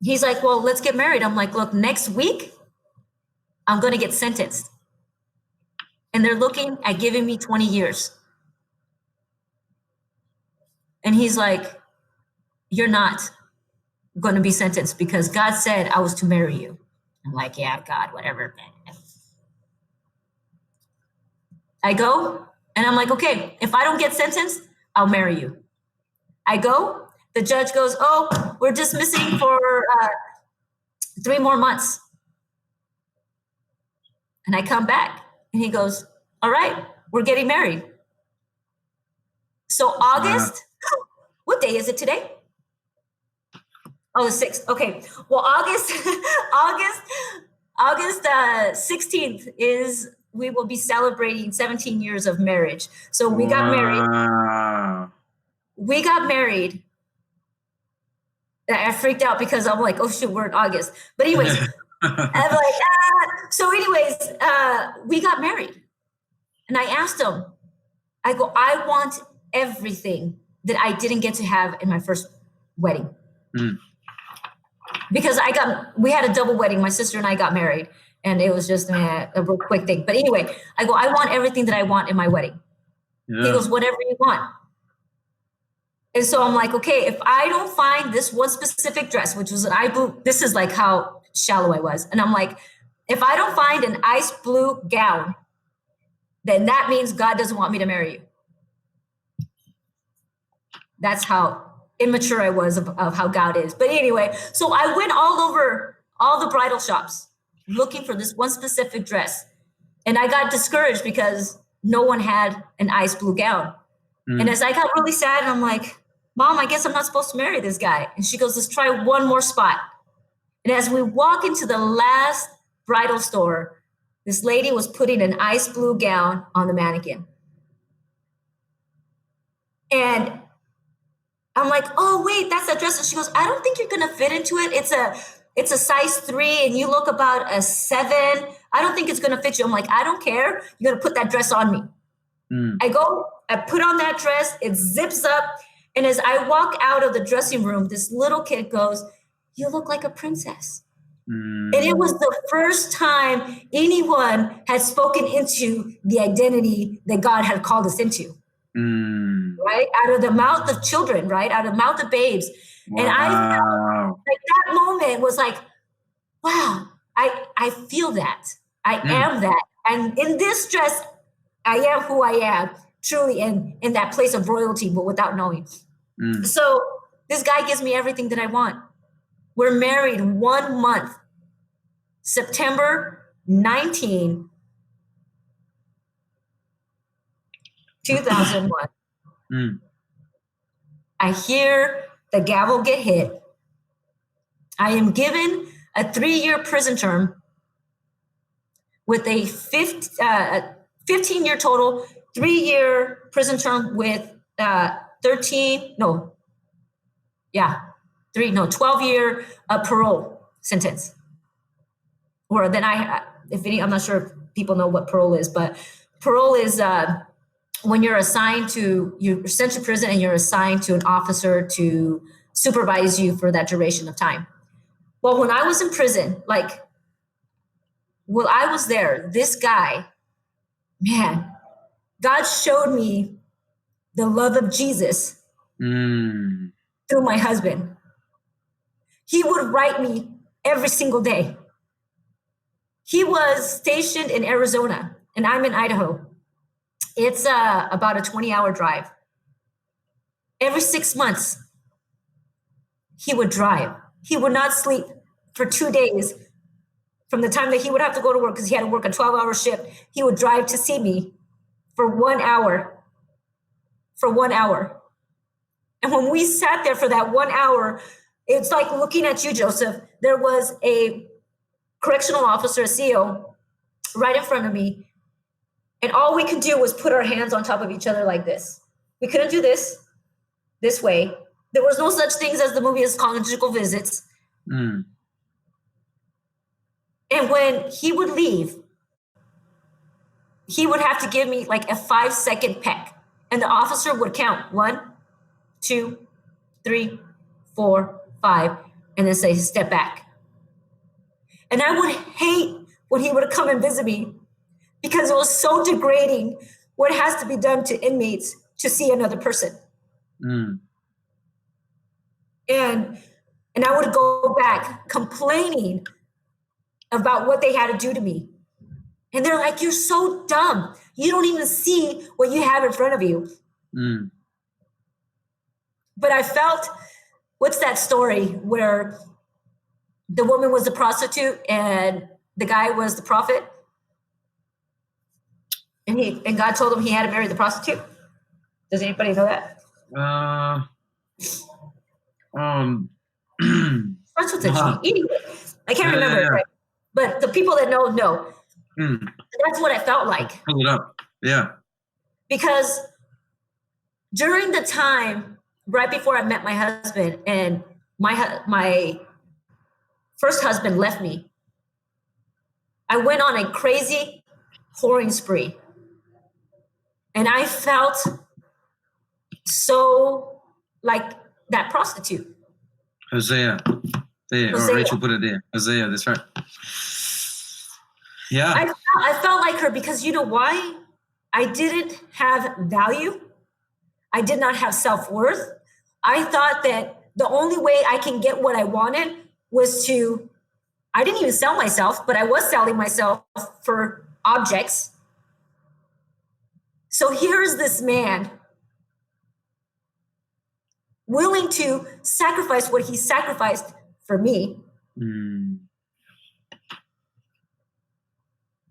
he's like, well, let's get married. I'm like, look, next week, I'm going to get sentenced. And they're looking at giving me 20 years. And he's like, you're not going to be sentenced because God said I was to marry you. I'm like, yeah, God, whatever. I go and I'm like, okay, if I don't get sentenced, I'll marry you. I go, the judge goes, oh, we're dismissing for 3 more months. And I come back and he goes, all right, we're getting married. So August, what day is it today? Oh, the 6th. Okay. Well, August 16th is, we will be celebrating 17 years of marriage. So we got married. We got married. I freaked out because I'm like, oh shoot, we're in August. But anyways, I'm like, so anyways, we got married. And I asked him, I go, I want everything that I didn't get to have in my first wedding. Because we had a double wedding. My sister and I got married and it was just a real quick thing. But anyway, I go, I want everything that I want in my wedding. Yeah. He goes, whatever you want. And so I'm like, okay, if I don't find this one specific dress, which was this is like how shallow I was. And I'm like, if I don't find an ice blue gown, then that means God doesn't want me to marry you. That's how immature I was of how God is. But anyway, so I went all over all the bridal shops looking for this one specific dress. And I got discouraged because no one had an ice blue gown. And as I got really sad, I'm like, Mom, I guess I'm not supposed to marry this guy. And she goes, let's try one more spot. And as we walk into the last bridal store, this lady was putting an ice blue gown on the mannequin. And I'm like, oh, wait, that's that dress. And she goes, I don't think you're going to fit into it. It's a size 3 and you look about a 7. I don't think it's going to fit you. I'm like, I don't care. You're going to put that dress on me. I put on that dress. It zips up. And as I walk out of the dressing room, this little kid goes, you look like a princess. And it was the first time anyone had spoken into the identity that God had called us into. Right? Out of the mouth of children, right? Out of the mouth of babes. Wow. And I felt like that moment was like, wow, I feel that. I am that. And in this dress, I am who I am, truly in that place of royalty, but without knowing. So this guy gives me everything that I want. We're married 1 month, September 19, 2001. I hear the gavel get hit. I am given a 3-year prison term with a 15-year total, 3-year prison term with 12-year parole sentence. Or then I'm not sure if people know what parole is, but parole is when you're sent to prison and you're assigned to an officer to supervise you for that duration of time. Well, when I was in prison, while I was there, this guy, man, God showed me the love of Jesus through my husband. He would write me every single day. He was stationed in Arizona and I'm in Idaho. It's about a 20-hour drive. Every 6 months, he would drive. He would not sleep for 2 days from the time that he would have to go to work because he had to work a 12-hour shift. He would drive to see me for 1 hour. For 1 hour. And when we sat there for that 1 hour, it's like looking at you, Joseph. There was a correctional officer, a CO, right in front of me. And all we could do was put our hands on top of each other like this. We couldn't do this way. There was no such things as the movie as conjugal visits. And when he would leave, he would have to give me like a 5-second peck. And the officer would count 1, 2, 3, 4, 5. and then say, step back. And I would hate when he would come and visit me because it was so degrading what has to be done to inmates to see another person. Mm. And I would go back complaining about what they had to do to me. And they're like, you're so dumb. You don't even see what you have in front of you. Mm. But I felt, what's that story where the woman was the prostitute and the guy was the prophet? And God told him he had to marry the prostitute? Does anybody know that? Starts with a G. Anyway, I can't remember it, right? But the people that know. Mm. That's what I felt like. Pull it up. Yeah. Because during the time right before I met my husband, and my first husband left me, I went on a crazy whoring spree. And I felt so like that prostitute. Hosea. There. Hosea. Oh, Rachel put it there. Hosea, that's right. Yeah. I felt like her because you know why? I didn't have value. I did not have self-worth. I thought that the only way I can get what I wanted was to, I didn't even sell myself, but I was selling myself for objects. So here's this man willing to sacrifice what he sacrificed for me. Mm.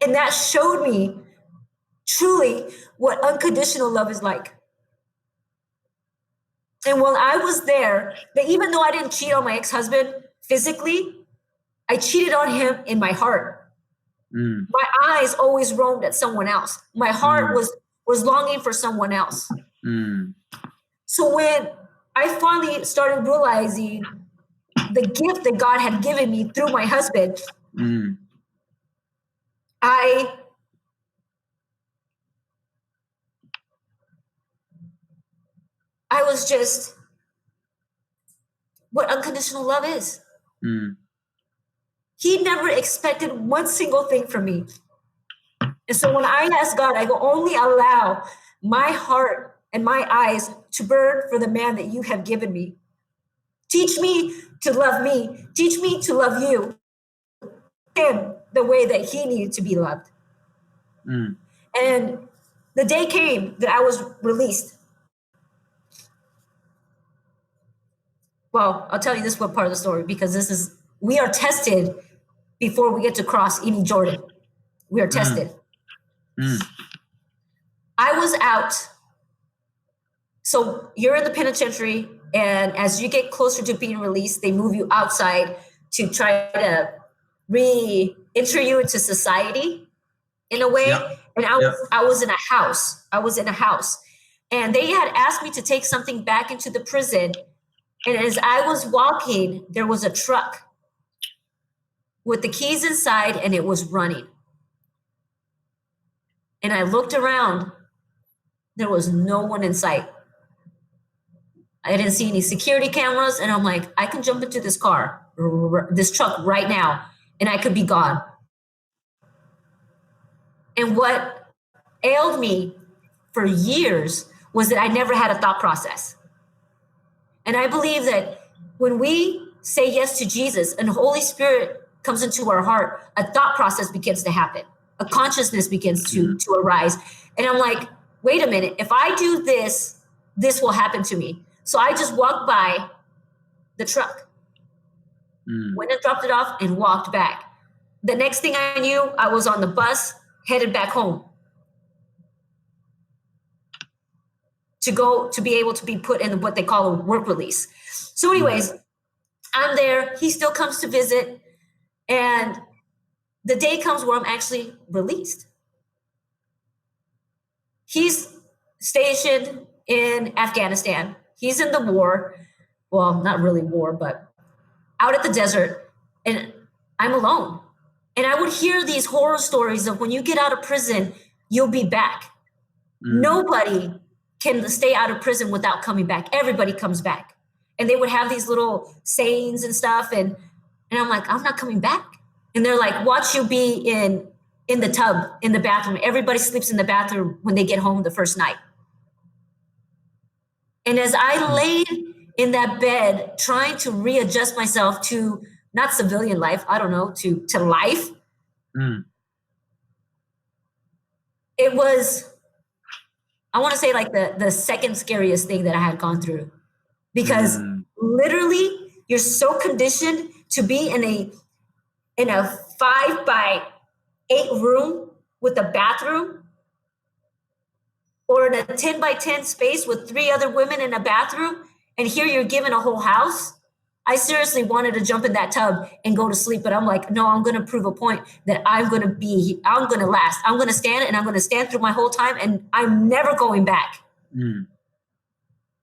And that showed me truly what unconditional love is like. And while I was there, that even though I didn't cheat on my ex-husband physically, I cheated on him in my heart. Mm. My eyes always roamed at someone else. My heart was longing for someone else. Mm. So when I finally started realizing the gift that God had given me through my husband, I was just what unconditional love is. Mm. He never expected one single thing from me. And so when I asked God, I go, only allow my heart and my eyes to burn for the man that you have given me. Teach me to love me. Teach me to love you. Him the way that he needed to be loved. Mm. And the day came that I was released. Well, I'll tell you this one part of the story because we are tested before we get to cross any Jordan. We are tested. Mm. I was out. So you're in the penitentiary, and as you get closer to being released, they move you outside to try to re-enter you into society in a way. Yeah. And I was in a house. And they had asked me to take something back into the prison. And as I was walking, there was a truck with the keys inside, and it was running. And I looked around. There was no one in sight. I didn't see any security cameras. And I'm like, I can jump into this truck right now, and I could be gone. And what ailed me for years was that I never had a thought process. And I believe that when we say yes to Jesus and the Holy Spirit comes into our heart, a thought process begins to happen. A consciousness begins to arise. And I'm like, wait a minute, if I do this, this will happen to me. So I just walked by the truck, went and dropped it off and walked back. The next thing I knew, I was on the bus headed back home to be able to be put in what they call a work release. So anyways, I'm there. He still comes to visit. And the day comes where I'm actually released. He's stationed in Afghanistan. He's in the war. Well, not really war, but out at the desert. And I'm alone. And I would hear these horror stories of when you get out of prison, you'll be back. Nobody can stay out of prison without coming back. Everybody comes back. And they would have these little sayings and stuff. And I'm like, I'm not coming back. And they're like, watch you be in the tub, in the bathroom. Everybody sleeps in the bathroom when they get home the first night. And as I laid in that bed, trying to readjust myself to not civilian life, I don't know, to life, it was, I want to say like the second scariest thing that I had gone through. Because literally you're so conditioned to be in a 5x8 room with a bathroom, or in a 10x10 space with 3 other women in a bathroom, and here you're given a whole house. I seriously wanted to jump in that tub and go to sleep, but I'm like, no, I'm going to prove a point that I'm going to last. I'm going to stand, and I'm going to stand through my whole time, and I'm never going back.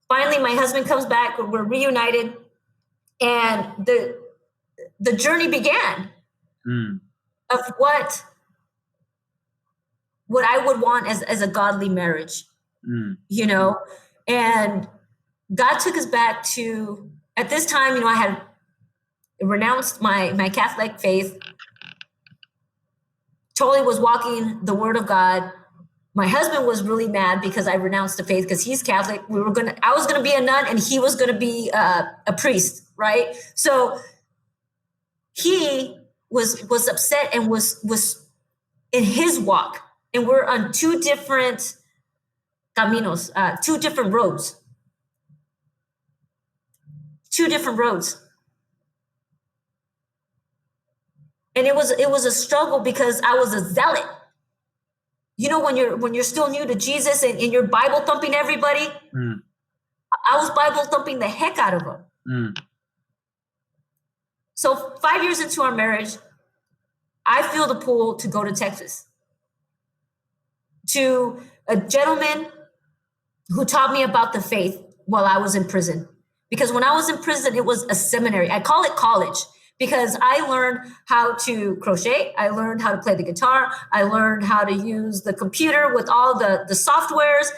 Finally, my husband comes back. We're reunited, and the journey began of what I would want as a godly marriage, you know. And God took us back to, at this time, you know, I had renounced my Catholic faith, totally was walking the word of God. My husband was really mad because I renounced the faith because he's Catholic. I was gonna be a nun and he was gonna be a priest, right? So he was upset and was in his walk, and we're on 2 different caminos, 2 different roads. 2 different roads. And it was a struggle because I was a zealot. You know, when you're still new to Jesus and you're Bible thumping everybody, I was Bible thumping the heck out of them. So 5 years into our marriage, I feel the pull to go to Texas, to a gentleman who taught me about the faith while I was in prison. Because when I was in prison, it was a seminary. I call it college because I learned how to crochet. I learned how to play the guitar. I learned how to use the computer with all the softwares.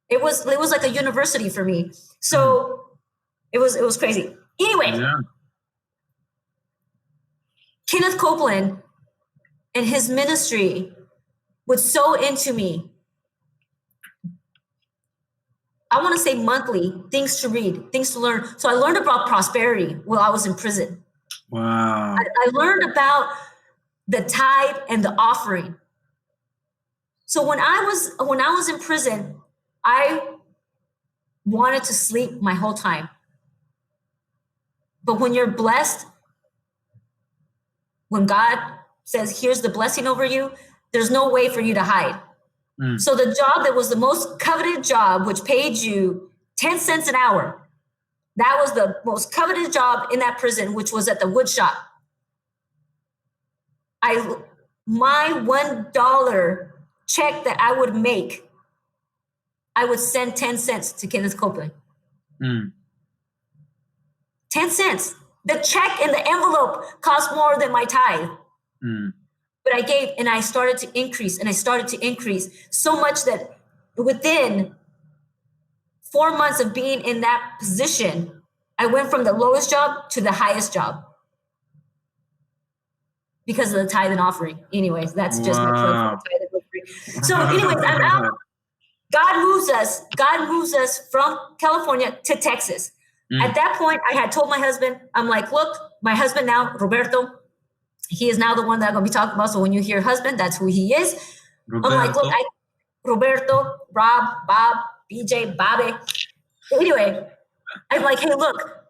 It was like a university for me. So it was crazy. Anyway, Kenneth Copeland and his ministry was so into me. I want to say monthly, things to read, things to learn. So I learned about prosperity while I was in prison. Wow. I learned about the tithe and the offering. So when I was in prison, I wanted to sleep my whole time. But when you're blessed, when God says, here's the blessing over you, there's no way for you to hide. So the job that was the most coveted job, which paid you 10 cents an hour, that was the most coveted job in that prison, which was at the wood shop. My $1 check that I would make, I would send 10 cents to Kenneth Copeland. 10 cents. The check in the envelope cost more than my tithe. But I gave, and I started to increase, so much that within 4 months of being in that position, I went from the lowest job to the highest job because of the tithe and offering. Anyways, that's just my plug for tithe and offering. So anyways, I'm out. God moves us from California to Texas. At that point, I had told my husband, I'm like, look, my husband now, Roberto, he is now the one that I'm going to be talking about. So when you hear husband, that's who he is. Roberto. I'm like, look, Roberto, Rob, Bob, BJ, Bobby. Anyway, I'm like, hey, look,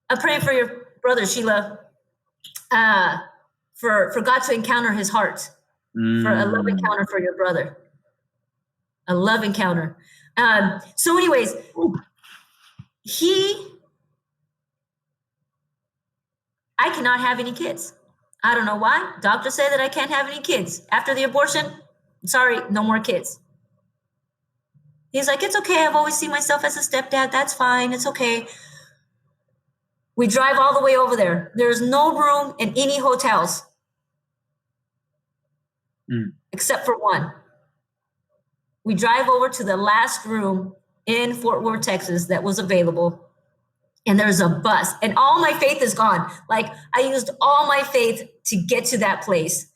I'm praying for your brother, Sheila, for God to encounter his heart, for a love encounter for your brother. A love encounter. So anyways, I cannot have any kids. I don't know why. Doctor said that I can't have any kids. After the abortion, sorry, no more kids. He's like, it's okay. I've always seen myself as a stepdad. That's fine. It's okay. We drive all the way over there. There's no room in any hotels except for one. We drive over to the last room in Fort Worth, Texas that was available. And there's a bus and all my faith is gone. Like I used all my faith to get to that place.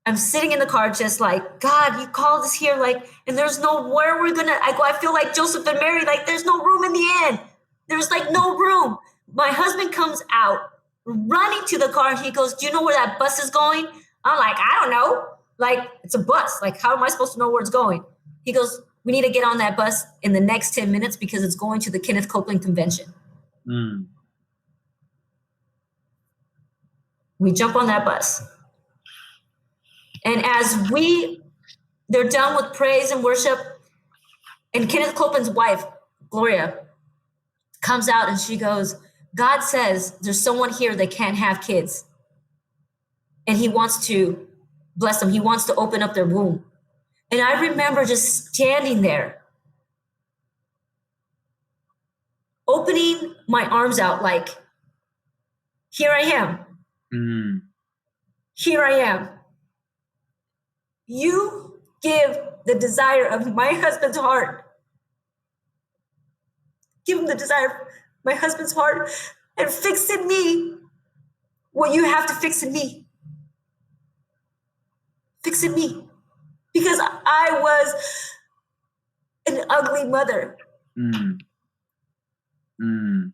I'm sitting in the car just like, God, you called us here, like, and there's nowhere we're gonna, I feel like Joseph and Mary, like there's no room in the inn. There's like no room. My husband comes out running to the car. He goes, do you know where that bus is going? I'm like, I don't know. Like, it's a bus. Like, how am I supposed to know where it's going? He goes, we need to get on that bus in the next 10 minutes because it's going to the Kenneth Copeland Convention. Mm. We jump on that bus. And as they're done with praise and worship, and Kenneth Copeland's wife, Gloria, comes out and she goes, God says there's someone here that can't have kids. And he wants to bless them. He wants to open up their womb. And I remember just standing there, opening my arms out like, here I am. Mm. Here I am. You give the desire of my husband's heart. Give him the desire of my husband's heart and fix in me what you have to fix in me. Fix in me. Because I was an ugly mother. Mm. Mm.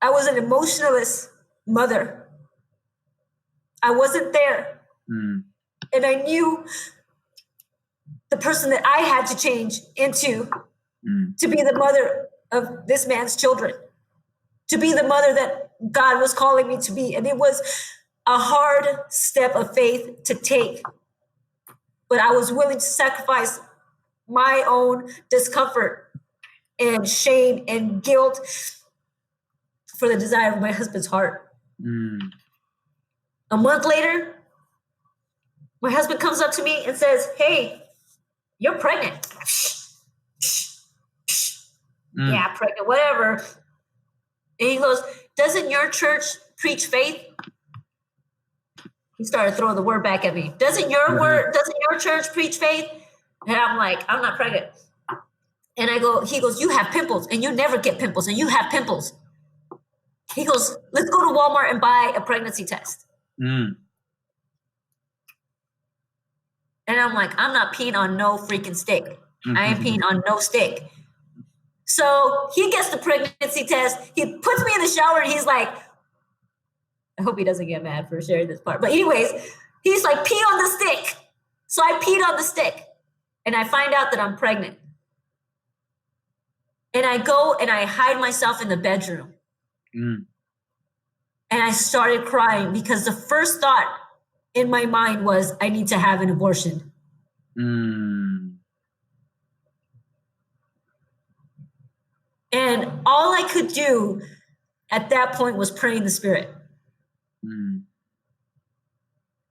I was an emotionalist mother. I wasn't there. Mm. And I knew the person that I had to change into to be the mother of this man's children, to be the mother that God was calling me to be. And it was a hard step of faith to take. But I was willing to sacrifice my own discomfort and shame and guilt for the desire of my husband's heart. Mm. A month later, my husband comes up to me and says, hey, you're pregnant. Yeah, pregnant, whatever. And he goes, doesn't your church preach faith? He started throwing the word back at me. Doesn't your church preach faith? And I'm like, I'm not pregnant. And he goes, you have pimples and you never get pimples and you have pimples. He goes, let's go to Walmart and buy a pregnancy test. Mm. And I'm like, I'm not peeing on no freaking stick. Mm-hmm. I ain't peeing on no stick. So he gets the pregnancy test. He puts me in the shower and he's like, I hope he doesn't get mad for sharing this part. But anyways, he's like, pee on the stick. So I peed on the stick and I find out that I'm pregnant. And I go and I hide myself in the bedroom. Mm. And I started crying because the first thought in my mind was, I need to have an abortion. Mm. And all I could do at that point was pray in the Spirit. Mm.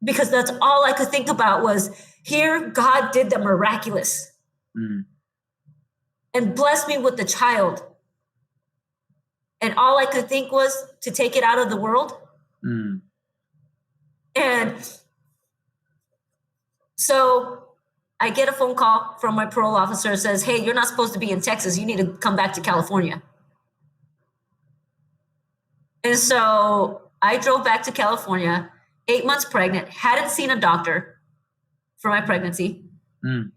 Because that's all I could think about was, here God did the miraculous. Mm. And blessed me with the child. And all I could think was to take it out of the world. Mm. And so I get a phone call from my parole officer. Says, hey, you're not supposed to be in Texas. You need to come back to California. And so I drove back to California, 8 months pregnant, hadn't seen a doctor for my pregnancy. Mm.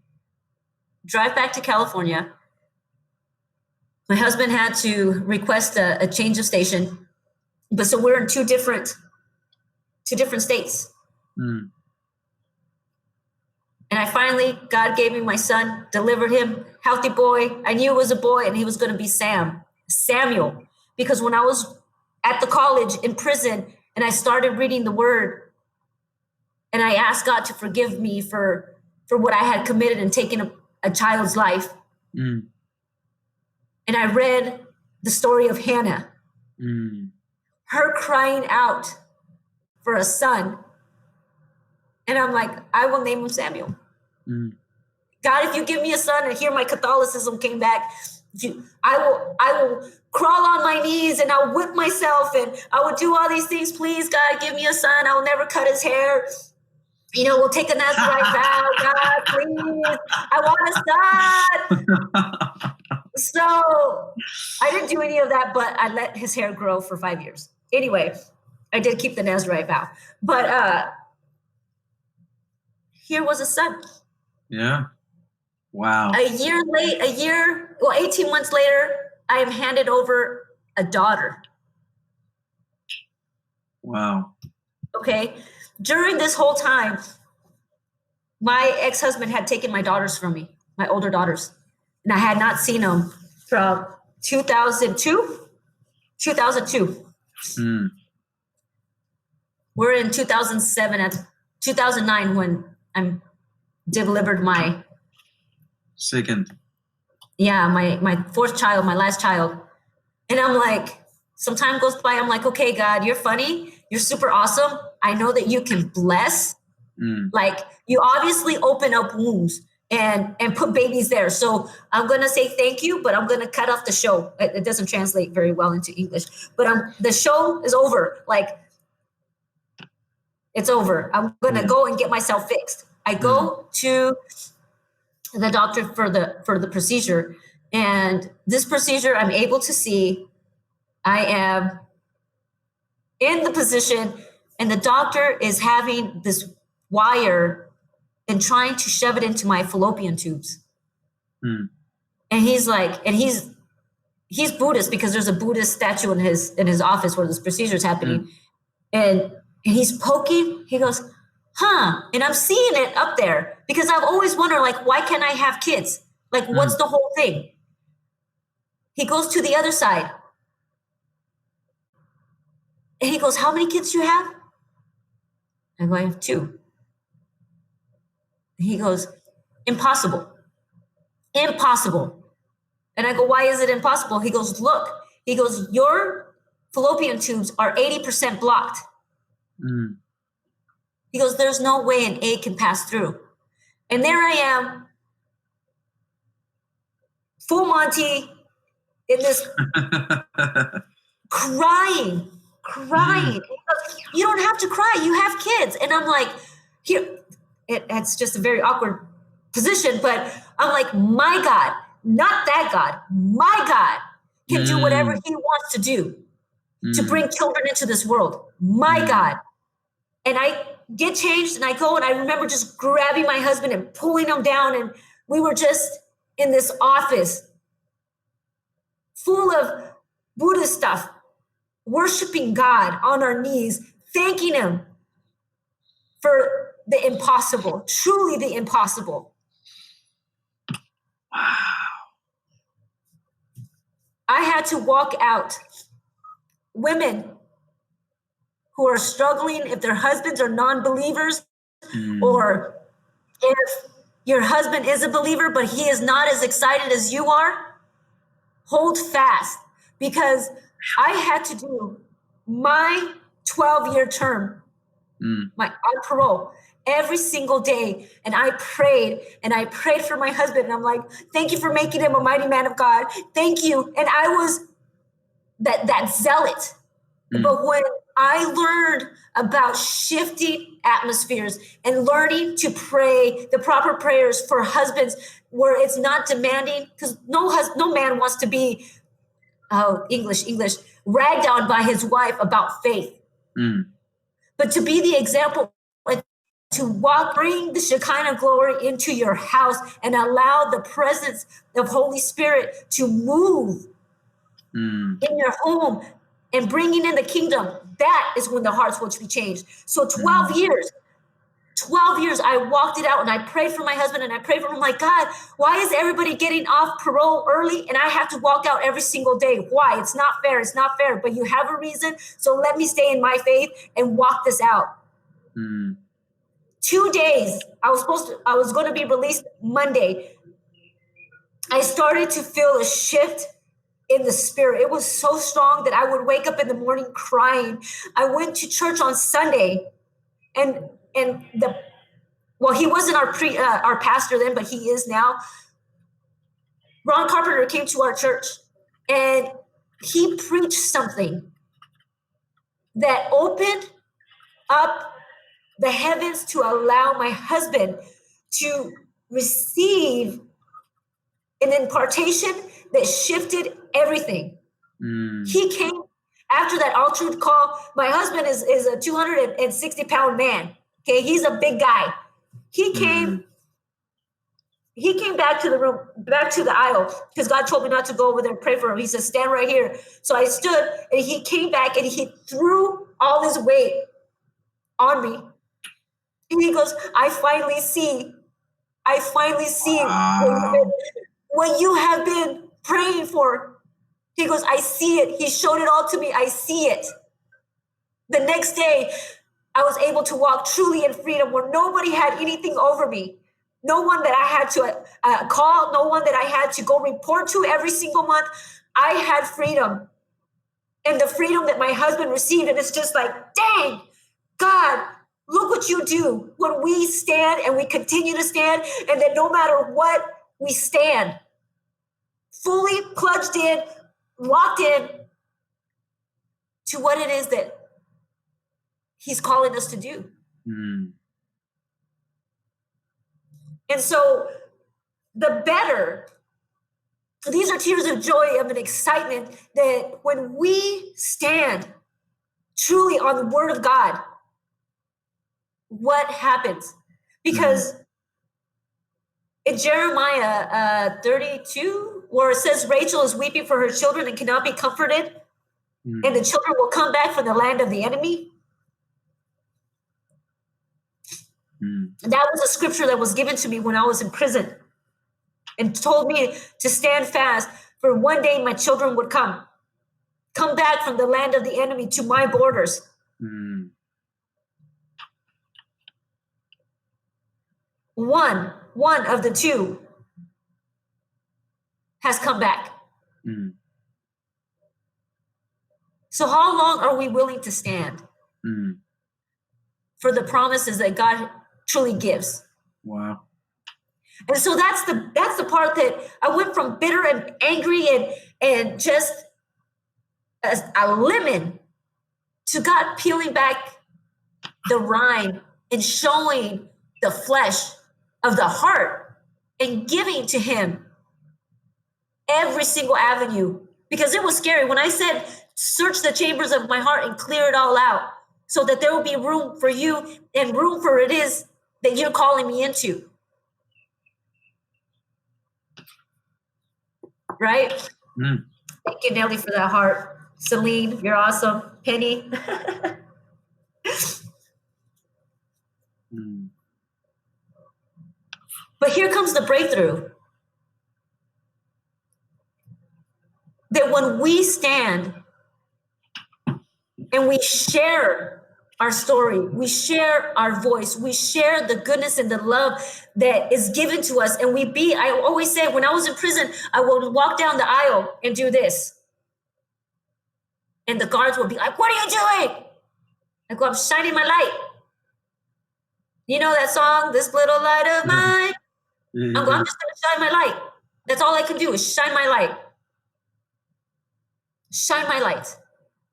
Drive back to California. My husband had to request a change of station. But so we're in two different states. Mm. And I finally, God gave me my son, delivered him, healthy boy. I knew it was a boy and he was going to be Samuel. Because when I was at the college in prison and I started reading the word and I asked God to forgive me for what I had committed and taken a child's life. Mm. And I read the story of Hannah, her crying out for a son. And I'm like, I will name him Samuel. Mm. God, if you give me a son, and here my Catholicism came back, I will crawl on my knees and I'll whip myself and I will do all these things. Please, God, give me a son. I will never cut his hair. we'll take a Nazarite vow. God, please, I want a son. So I didn't do any of that, but I let his hair grow for 5 years. Anyway, I did keep the Nazarite vow. But here was a son. Yeah. Wow. 18 months later, I am handed over a daughter. Wow. Okay. During this whole time, my ex-husband had taken my daughters from me, my older daughters. And I had not seen them from 2002. We're in 2009 when I'm delivered my my fourth child, my last child. And I'm like, some time goes by, I'm like, okay, God, you're funny. You're super awesome. I know that you can bless. Like, you obviously open up wombs and put babies there. So I'm going to say thank you, but I'm going to cut off the show. It doesn't translate very well into English, but the show is over. Like, it's over. I'm going to go and get myself fixed. I go to the doctor for the procedure, and this procedure, I'm able to see I am in the position, and the doctor is having this wire and trying to shove it into my fallopian tubes. And he's like, and he's Buddhist, because there's a Buddhist statue in his office where this procedure is happening. And he's poking, he goes, and I'm seeing it up there, because I've always wondered, like, why can't I have kids? Like, what's the whole thing? He goes to the other side. And he goes, how many kids do you have? I go, I have 2. He goes, impossible. Impossible. And I go, why is it impossible? He goes, look. He goes, your fallopian tubes are 80% blocked. He goes, there's no way an egg can pass through. And there I am, full Monty, in this crying. He goes, you don't have to cry. You have kids. And I'm like, here, it's just a very awkward position, but I'm like, my God, not that God, my God can do whatever he wants to do to bring children into this world. My God. And I get changed, and I go, and I remember just grabbing my husband and pulling him down. And we were just in this office full of Buddhist stuff, worshiping God on our knees, thanking him for the impossible, truly the impossible. Wow. I had to walk out women who are struggling, if their husbands are non-believers, or if your husband is a believer, but he is not as excited as you are, hold fast, because I had to do my 12-year term, on parole, every single day. And I prayed for my husband. And I'm like, thank you for making him a mighty man of God. Thank you. And I was that zealot. But when I learned about shifting atmospheres and learning to pray the proper prayers for husbands, where it's not demanding, because no man wants to be English ragged on by his wife about faith, but to be the example, like, to bring the Shekinah glory into your house and allow the presence of Holy Spirit to move in your home and bringing in the kingdom. That is when the hearts will be changed. So 12 years, I walked it out, and I prayed for my husband, and I prayed for him, like, God, why is everybody getting off parole early and I have to walk out every single day? Why? It's not fair. But you have a reason. So let me stay in my faith and walk this out. 2 days, I was going to be released Monday. I started to feel a shift in the spirit. It was so strong that I would wake up in the morning crying. I went to church on Sunday, and he wasn't our pastor then, but he is now. Ron Carpenter came to our church, and he preached something that opened up the heavens to allow my husband to receive an impartation that shifted everything. He came after that altar call. My husband is a 260-pound man. Okay, he's a big guy. He came back to the room, back to the aisle, because God told me not to go over there and pray for him. He said, stand right here. So I stood, and he came back, and he threw all his weight on me. And he goes, I finally see what you have been praying for. He goes, I see it. He showed it all to me. I see it. The next day, I was able to walk truly in freedom where nobody had anything over me. No one that I had to call, no one that I had to go report to every single month. I had freedom, and the freedom that my husband received. And it's just like, dang, God, look what you do when we stand and we continue to stand, and that no matter what, we stand fully plunged in, locked in to what it is that he's calling us to do. And so the better, these are tears of joy, of an excitement that when we stand truly on the word of God, what happens? Because in Jeremiah 32, where it says Rachel is weeping for her children and cannot be comforted, and the children will come back from the land of the enemy. That was a scripture that was given to me when I was in prison and told me to stand fast, for one day my children would come back from the land of the enemy to my borders. One of the two has come back. So how long are we willing to stand for the promises that God truly gives? Wow. And so that's the part that I went from bitter and angry and just as a lemon to God peeling back the rind and showing the flesh of the heart and giving to him every single avenue, because it was scary when I said, search the chambers of my heart and clear it all out so that there will be room for you and room for it is that you're calling me into. Right? Thank you, Nelly, for that heart. Celine, you're awesome. Penny. But here comes the breakthrough. That when we stand and we share our story, we share our voice, we share the goodness and the love that is given to us, and I always say, when I was in prison, I would walk down the aisle and do this. And the guards would be like, what are you doing? I go, I'm shining my light. You know that song, This Little Light of Mine? I'm just going to shine my light. That's all I can do is shine my light. Shine my light.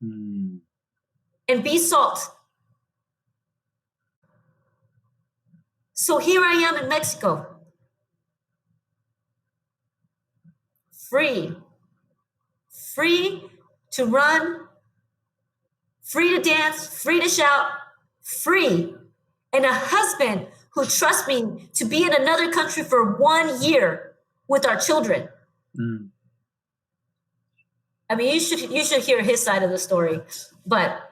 And be salt. So here I am in Mexico. Free to run, free to dance, free to shout, free. And a husband who trusts me to be in another country for 1 year with our children. I mean, you should hear his side of the story, but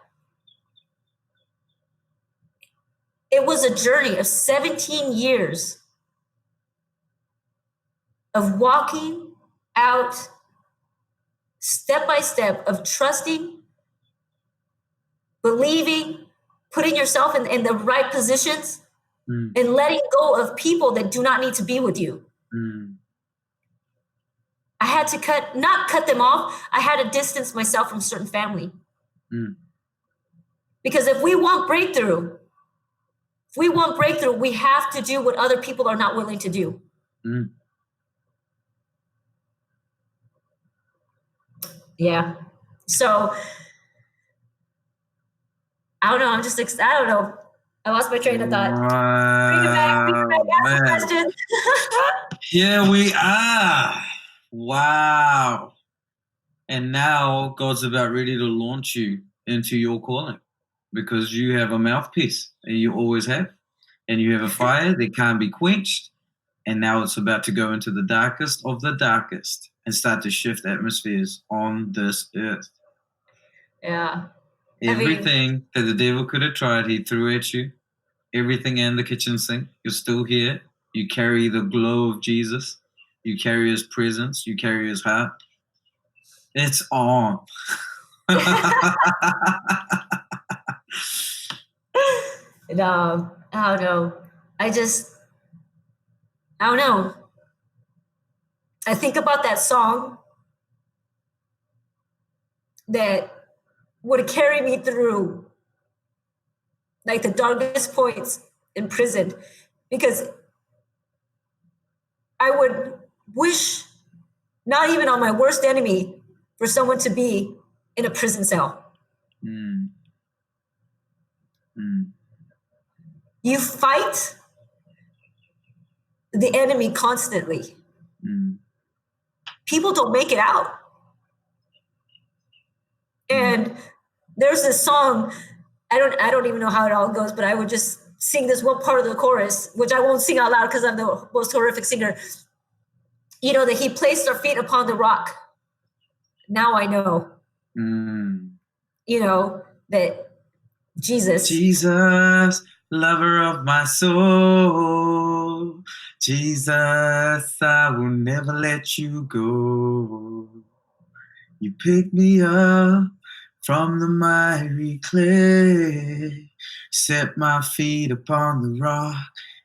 it was a journey of 17 years of walking out step by step, of trusting, believing, putting yourself in the right positions, and letting go of people that do not need to be with you. I had to not cut them off. I had to distance myself from certain family. Because if we want breakthrough, we have to do what other people are not willing to do. Yeah. So I don't know. I don't know. I lost my train of thought. Wow, Bring it back. Ask man. the question. Here we are. Wow. And now God's about ready to launch you into your calling because you have a mouthpiece and you always have. And you have a fire that can't be quenched. And now it's about to go into the darkest of the darkest and start to shift atmospheres on this earth. Yeah. Everything that the devil could have tried, he threw at you. Everything in the kitchen sink, you're still here. You carry the glow of Jesus. You carry his presence. You carry his heart. It's on. No, I don't know. I don't know. I think about that song that would carry me through like the darkest points in prison, because I would wish, not even on my worst enemy, for someone to be in a prison cell. You fight the enemy constantly. People don't make it out. And there's this song, I don't even know how it all goes, but I would just sing this one part of the chorus, which I won't sing out loud because I'm the most horrific singer. You know, that he placed our feet upon the rock. Now I know. You know, that Jesus, lover of my soul. Jesus, I will never let you go. You pick me up from the miry clay, set my feet upon the rock,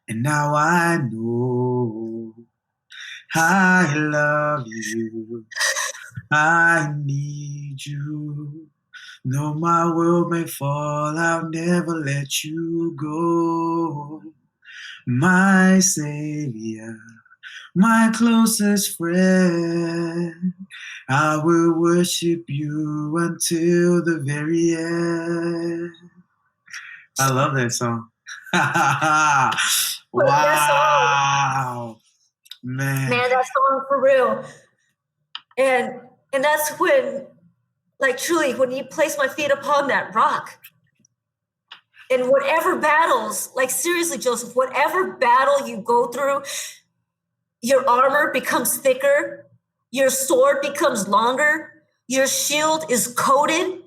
and now I know I love you. I need you. Though my world may fall, I'll never let you go. My Savior, my closest friend, I will worship you until the very end. I love that song. Wow. Man, that song for real. And that's when, like, truly, when you place my feet upon that rock, and whatever battles, like, seriously, Joseph, whatever battle you go through, your armor becomes thicker, your sword becomes longer, your shield is coated.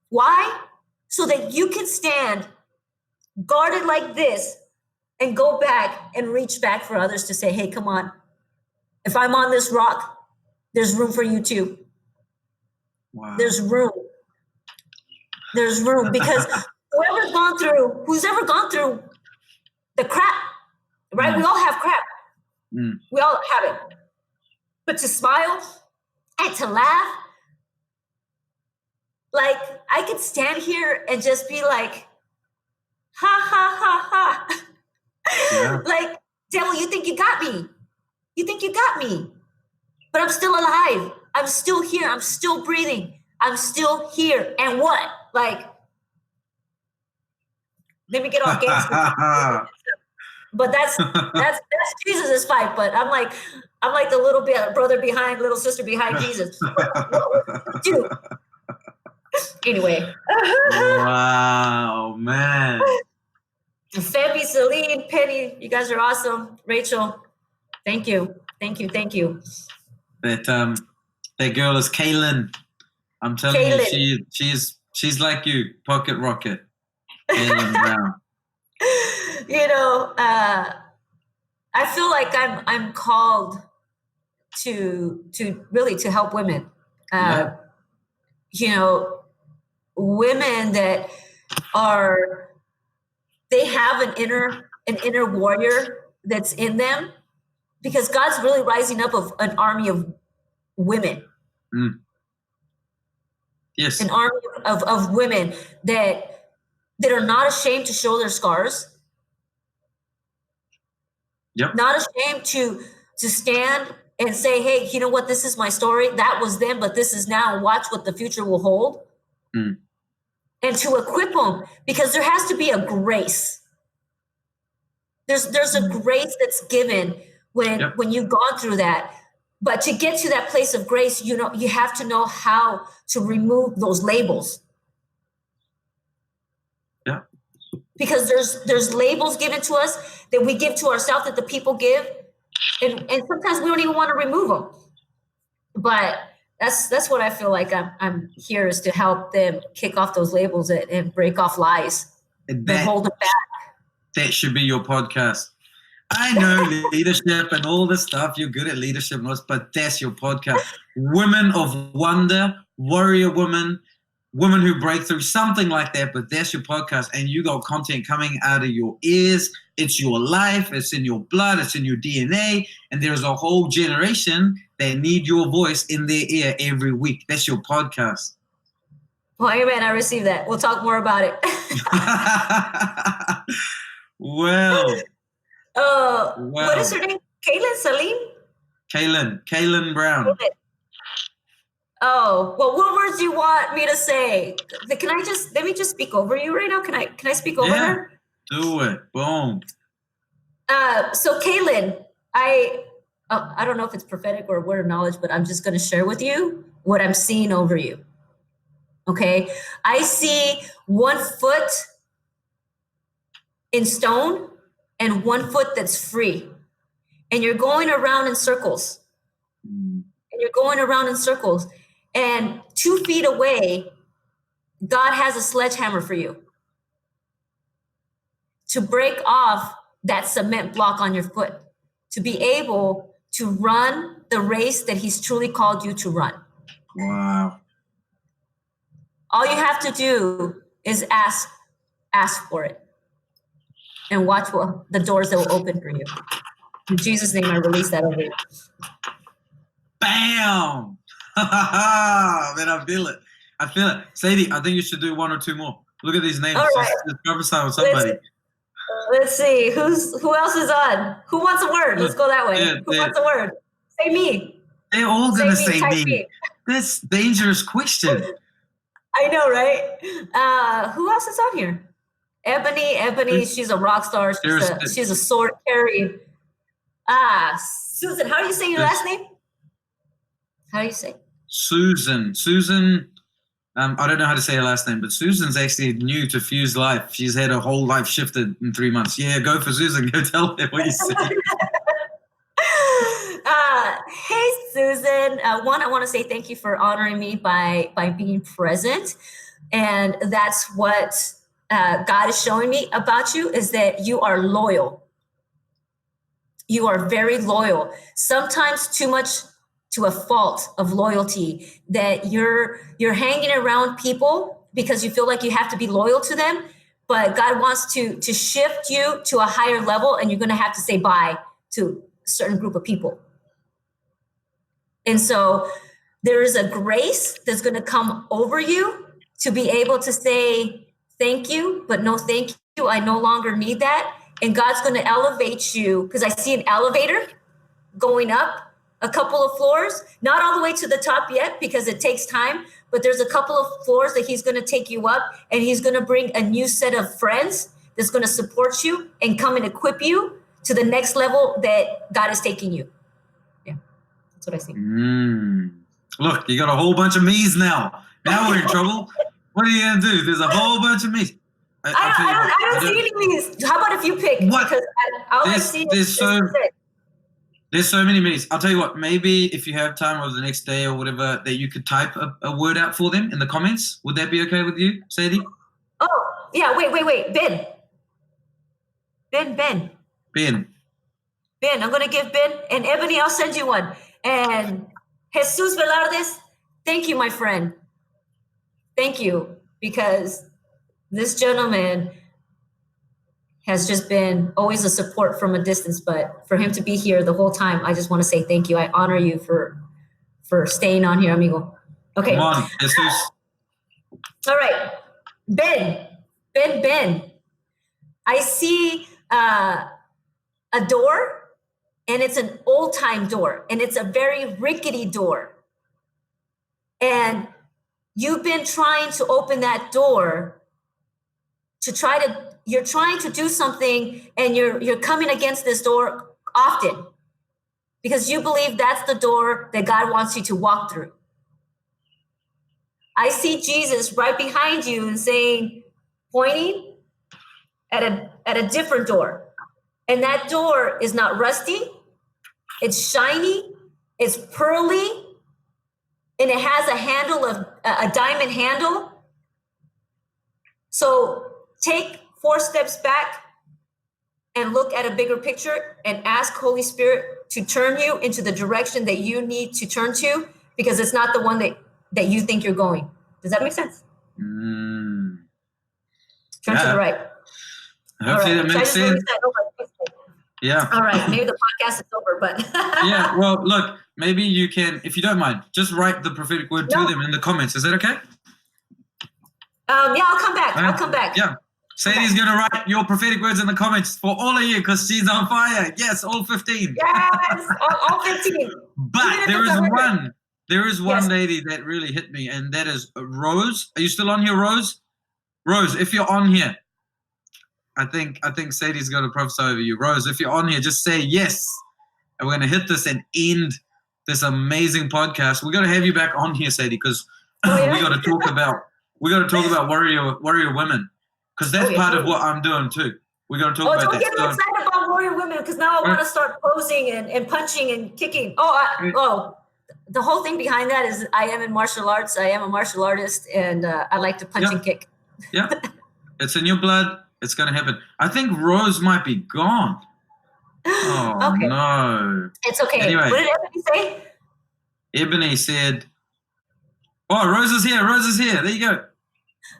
Why? So that you can stand guarded like this and go back and reach back for others to say, hey, come on. If I'm on this rock, there's room for you too. Wow. There's room. There's room, because who's ever gone through the crap, right? We all have crap. We all have it. But to smile and to laugh, like, I could stand here and just be like, ha, ha, ha, ha. Yeah. Like, devil, you think you got me. You think you got me. But I'm still alive. I'm still here. I'm still breathing. I'm still here. And what? Like, let me get all gangster. But that's Jesus' fight. But I'm like the little brother behind, little sister behind Jesus. Dude. Anyway. Wow, man. Febby, Celine, Penny, you guys are awesome. Rachel, thank you. Thank you. Thank you. That girl is Kaylin. I'm telling you, she's like you, pocket rocket. Kaylin Brown. You know, I feel like I'm called to really to help women. You know, women that they have an inner warrior that's in them, because God's really rising up of an army of women. Yes. An army of women that are not ashamed to show their scars. Yep. Not ashamed to stand and say, hey, you know what? This is my story. That was then, but this is now. Watch what the future will hold. and to equip them, because there has to be a grace. There's a grace that's given when you've gone through that. But to get to that place of grace, you have to know how to remove those labels. Yeah. Because there's labels given to us that we give to ourselves, that the people give, and sometimes we don't even want to remove them. But that's what I feel like I'm here, is to help them kick off those labels and break off lies that hold them back. That should be your podcast. I know leadership and all this stuff. You're good at leadership, but that's your podcast. Women of Wonder, Warrior Woman, Women Who Break Through, something like that. But that's your podcast, and you got content coming out of your ears. It's your life. It's in your blood. It's in your DNA. And there's a whole generation that need your voice in their ear every week. That's your podcast. Well, amen. I received that. We'll talk more about it. Well. What is her name? Kaylin Brown. Kaylin. Oh, well, what words do you want me to say? Let me just speak over you right now? Can I speak over her? Do it. Boom. So Kaylin, I don't know if it's prophetic or a word of knowledge, but I'm just going to share with you what I'm seeing over you. Okay. I see 1 foot in stone and 1 foot that's free. And you're going around in circles. And 2 feet away, God has a sledgehammer for you to break off that cement block on your foot, to be able to run the race that he's truly called you to run. Wow. All you have to do is ask for it, and watch the doors that will open for you. In Jesus' name, I release that over you. Bam! Man, I feel it. Sadie, I think you should do 1 or 2 more. Look at these names. All right. Just prophesy with somebody. Let's see. Who else is on? Who wants a word? Let's go that way. Who wants a word? Say me. They're all going to say me. Me. That's a dangerous question. I know, right? Who else is on here? Ebony, she's a rock star. She's a sword carrying. Susan, how do you say your last name? How do you say? Susan, I don't know how to say her last name, but Susan's actually new to Fuse Life. She's had her whole life shifted in 3 months. Yeah, go for Susan. Go tell her what you say. Hey, Susan. One, I want to say thank you for honoring me by being present. And that's what God is showing me about you, is that you are loyal. You are very loyal. Sometimes too much, to a fault of loyalty, that you're hanging around people because you feel like you have to be loyal to them, but God wants to shift you to a higher level, and you're going to have to say bye to a certain group of people. And so there is a grace that's going to come over you to be able to say thank you, but no thank you. I no longer need that. And God's going to elevate you, because I see an elevator going up a couple of floors, not all the way to the top yet, because it takes time, but there's a couple of floors that he's going to take you up, and he's going to bring a new set of friends that's going to support you and come and equip you to the next level that God is taking you. Yeah, that's what I see. Look, you got a whole bunch of me's now. Now we're in trouble. What are you going to do? There's a whole bunch of me's. I don't see any me's. How about if you pick? What? Because all I see is There's so many me's. I'll tell you what, maybe if you have time over the next day or whatever, that you could type a word out for them in the comments. Would that be okay with you, Sadie? Oh, yeah. Wait. Ben. I'm going to give Ben, and Ebony, I'll send you one. And Jesus Velardes, thank you, my friend. Thank you, because this gentleman has just been always a support from a distance, but for him to be here the whole time, I just want to say thank you. I honor you for staying on here, amigo. Okay. Come on, Jesus. All right. Ben. I see a door, and it's an old-time door, and it's a very rickety door. And you've been trying to open that door you're trying to do something, and you're coming against this door often because you believe that's the door that God wants you to walk through. I see Jesus right behind you and pointing at a different door. And that door is not rusty, it's shiny, it's pearly, and it has a handle of a diamond handle. So take 4 steps back and look at a bigger picture and ask Holy Spirit to turn you into the direction that you need to turn to, because it's not the one that you think you're going. Does that make sense? Mm. Turn to the right. Hopefully that makes sense. Yeah. All right. Maybe the podcast is over, but. Yeah. Well, look, maybe you can, if you don't mind, just write the prophetic word to them in the comments. Is that okay? Yeah, I'll come back. I'll come back. Yeah. Sadie's going to write your prophetic words in the comments for all of you because she's on fire. Yes, all 15. Yes, all 15. But there is one lady that really hit me, and that is Rose. Are you still on here, Rose? Rose, if you're on here, I think Sadie's going to prophesy over you. Rose, if you're on here, just say yes. And we're going to hit this and end this amazing podcast. We're going to have you back on here, Sadie, because we got to talk about warrior women. Because that's part of what I'm doing too. We're going to talk about that. Don't get me excited about warrior women, because now I want to start posing and punching and kicking. The whole thing behind that is I am in martial arts. I am a martial artist, and I like to punch and kick. Yeah, it's in your blood. It's going to happen. I think Rose might be gone. Oh, okay. No. It's okay. Anyway, what did Ebony say? Ebony said, oh, Rose is here. Rose is here. There you go.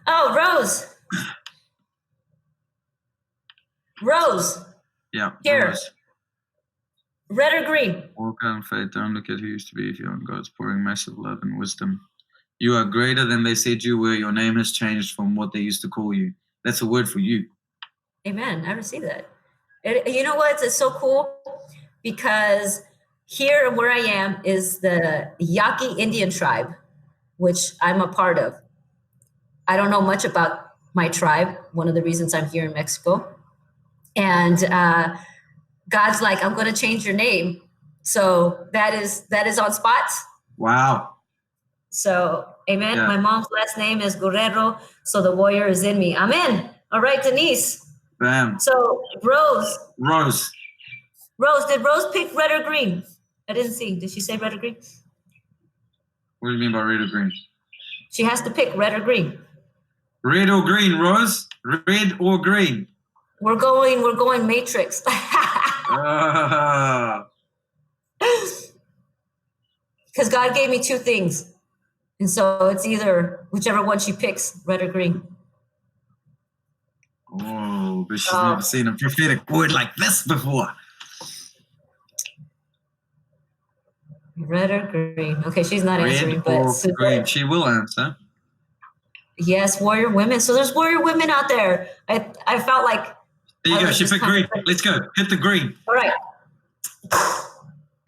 Oh, Rose. Rose. Yeah. Here. Rose. Red or green? Walk out in faith. Don't look at who used to be. If you're on God's pouring massive love and wisdom. You are greater than they said you were. Your name has changed from what they used to call you. That's a word for you. Amen. I receive that. You know what? It's so cool because here where I am is the Yaqui Indian tribe, which I'm a part of. I don't know much about my tribe. One of the reasons I'm here in Mexico. And God's like, I'm going to change your name. So that is on spots. Wow. So, amen. Yeah. My mom's last name is Guerrero, so the warrior is in me. Amen. All right, Denise. Bam. So, Rose. Rose. Did Rose pick red or green? I didn't see. Did she say red or green? What do you mean by red or green? She has to pick red or green. Red or green, Rose? Red or green? We're going Matrix. Because God gave me 2 things. And so it's either whichever one she picks, red or green. Oh, but she's never seen a prophetic word like this before. Red or green? Okay, she's not answering, but green. She will answer. Yes, warrior women. So there's warrior women out there. I felt like. There you go. She picked green. Let's go. Hit the green. All right.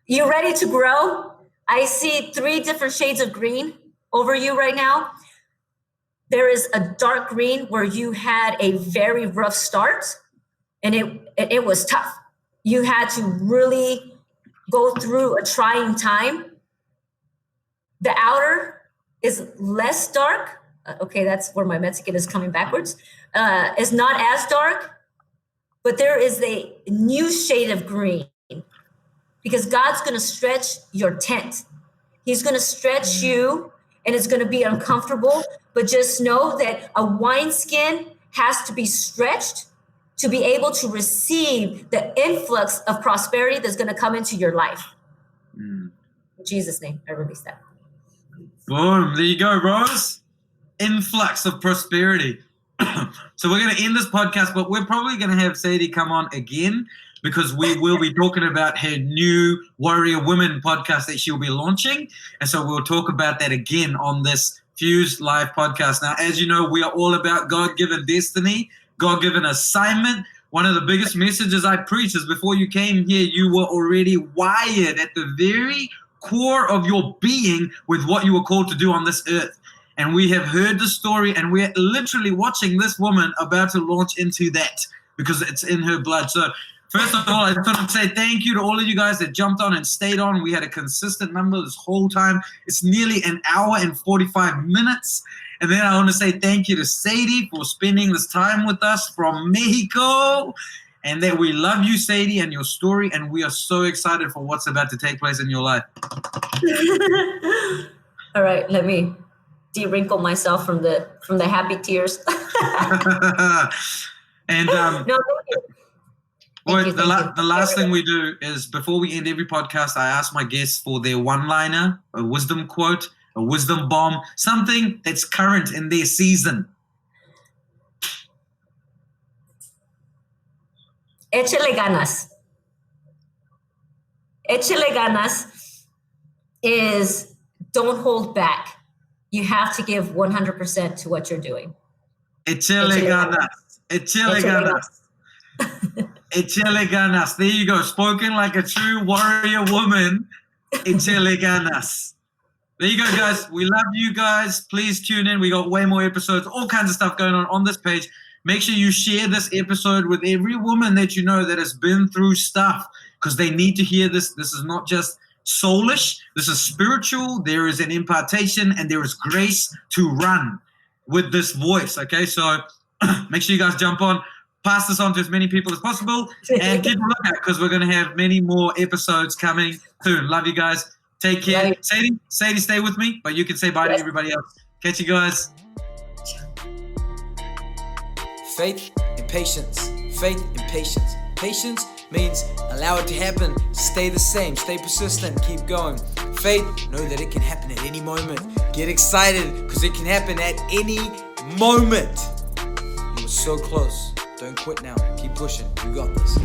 You ready to grow? I see 3 different shades of green over you right now. There is a dark green where you had a very rough start, and it was tough. You had to really go through a trying time. The outer is less dark. Okay, that's where my Mexican is coming backwards. It's not as dark, but there is a new shade of green because God's going to stretch your tent. He's going to stretch you, and it's going to be uncomfortable, but just know that a wineskin has to be stretched to be able to receive the influx of prosperity that's going to come into your life. In Jesus' name, I release that. Boom, there you go, Rose. Influx of prosperity. So we're going to end this podcast, but we're probably going to have Sadie come on again because we will be talking about her new Warrior Women podcast that she'll be launching. And so we'll talk about that again on this Fuse Live podcast. Now, as you know, we are all about God-given destiny, God-given assignment. One of the biggest messages I preach is before you came here, you were already wired at the very core of your being with what you were called to do on this earth. And we have heard the story, and we're literally watching this woman about to launch into that because it's in her blood. So first of all, I just want to say thank you to all of you guys that jumped on and stayed on. We had a consistent number this whole time. It's nearly an hour and 45 minutes. And then I want to say thank you to Sadie for spending this time with us from Mexico. And that we love you, Sadie, and your story. And we are so excited for what's about to take place in your life. All right, let me de-wrinkle myself from the happy tears. And no, thank you. The last thing we do is before we end every podcast, I ask my guests for their one-liner, a wisdom quote, a wisdom bomb, something that's current in their season. Échale ganas. Échale ganas is don't hold back. You have to give 100% to what you're doing. Échale ganas. Échale ganas. Échale ganas. There you go. Spoken like a true warrior woman. Échale ganas. There you go, guys. We love you guys. Please tune in. We got way more episodes, all kinds of stuff going on this page. Make sure you share this episode with every woman that you know that has been through stuff because they need to hear this. This is not just soulish. This is spiritual. There is an impartation and there is grace to run with this voice, okay? So make sure you guys jump on. Pass this on to as many people as possible and keep a lookout because we're going to have many more episodes coming soon. Love you guys. Take care. Sadie, stay with me, but you can say bye to everybody else. Catch you guys. Faith and patience. Faith and patience. Patience means allow it to happen. Stay the same. Stay persistent. Keep going. Faith, know that it can happen at any moment. Get excited because it can happen at any moment. You were so close. Don't quit now. Keep pushing. You got this.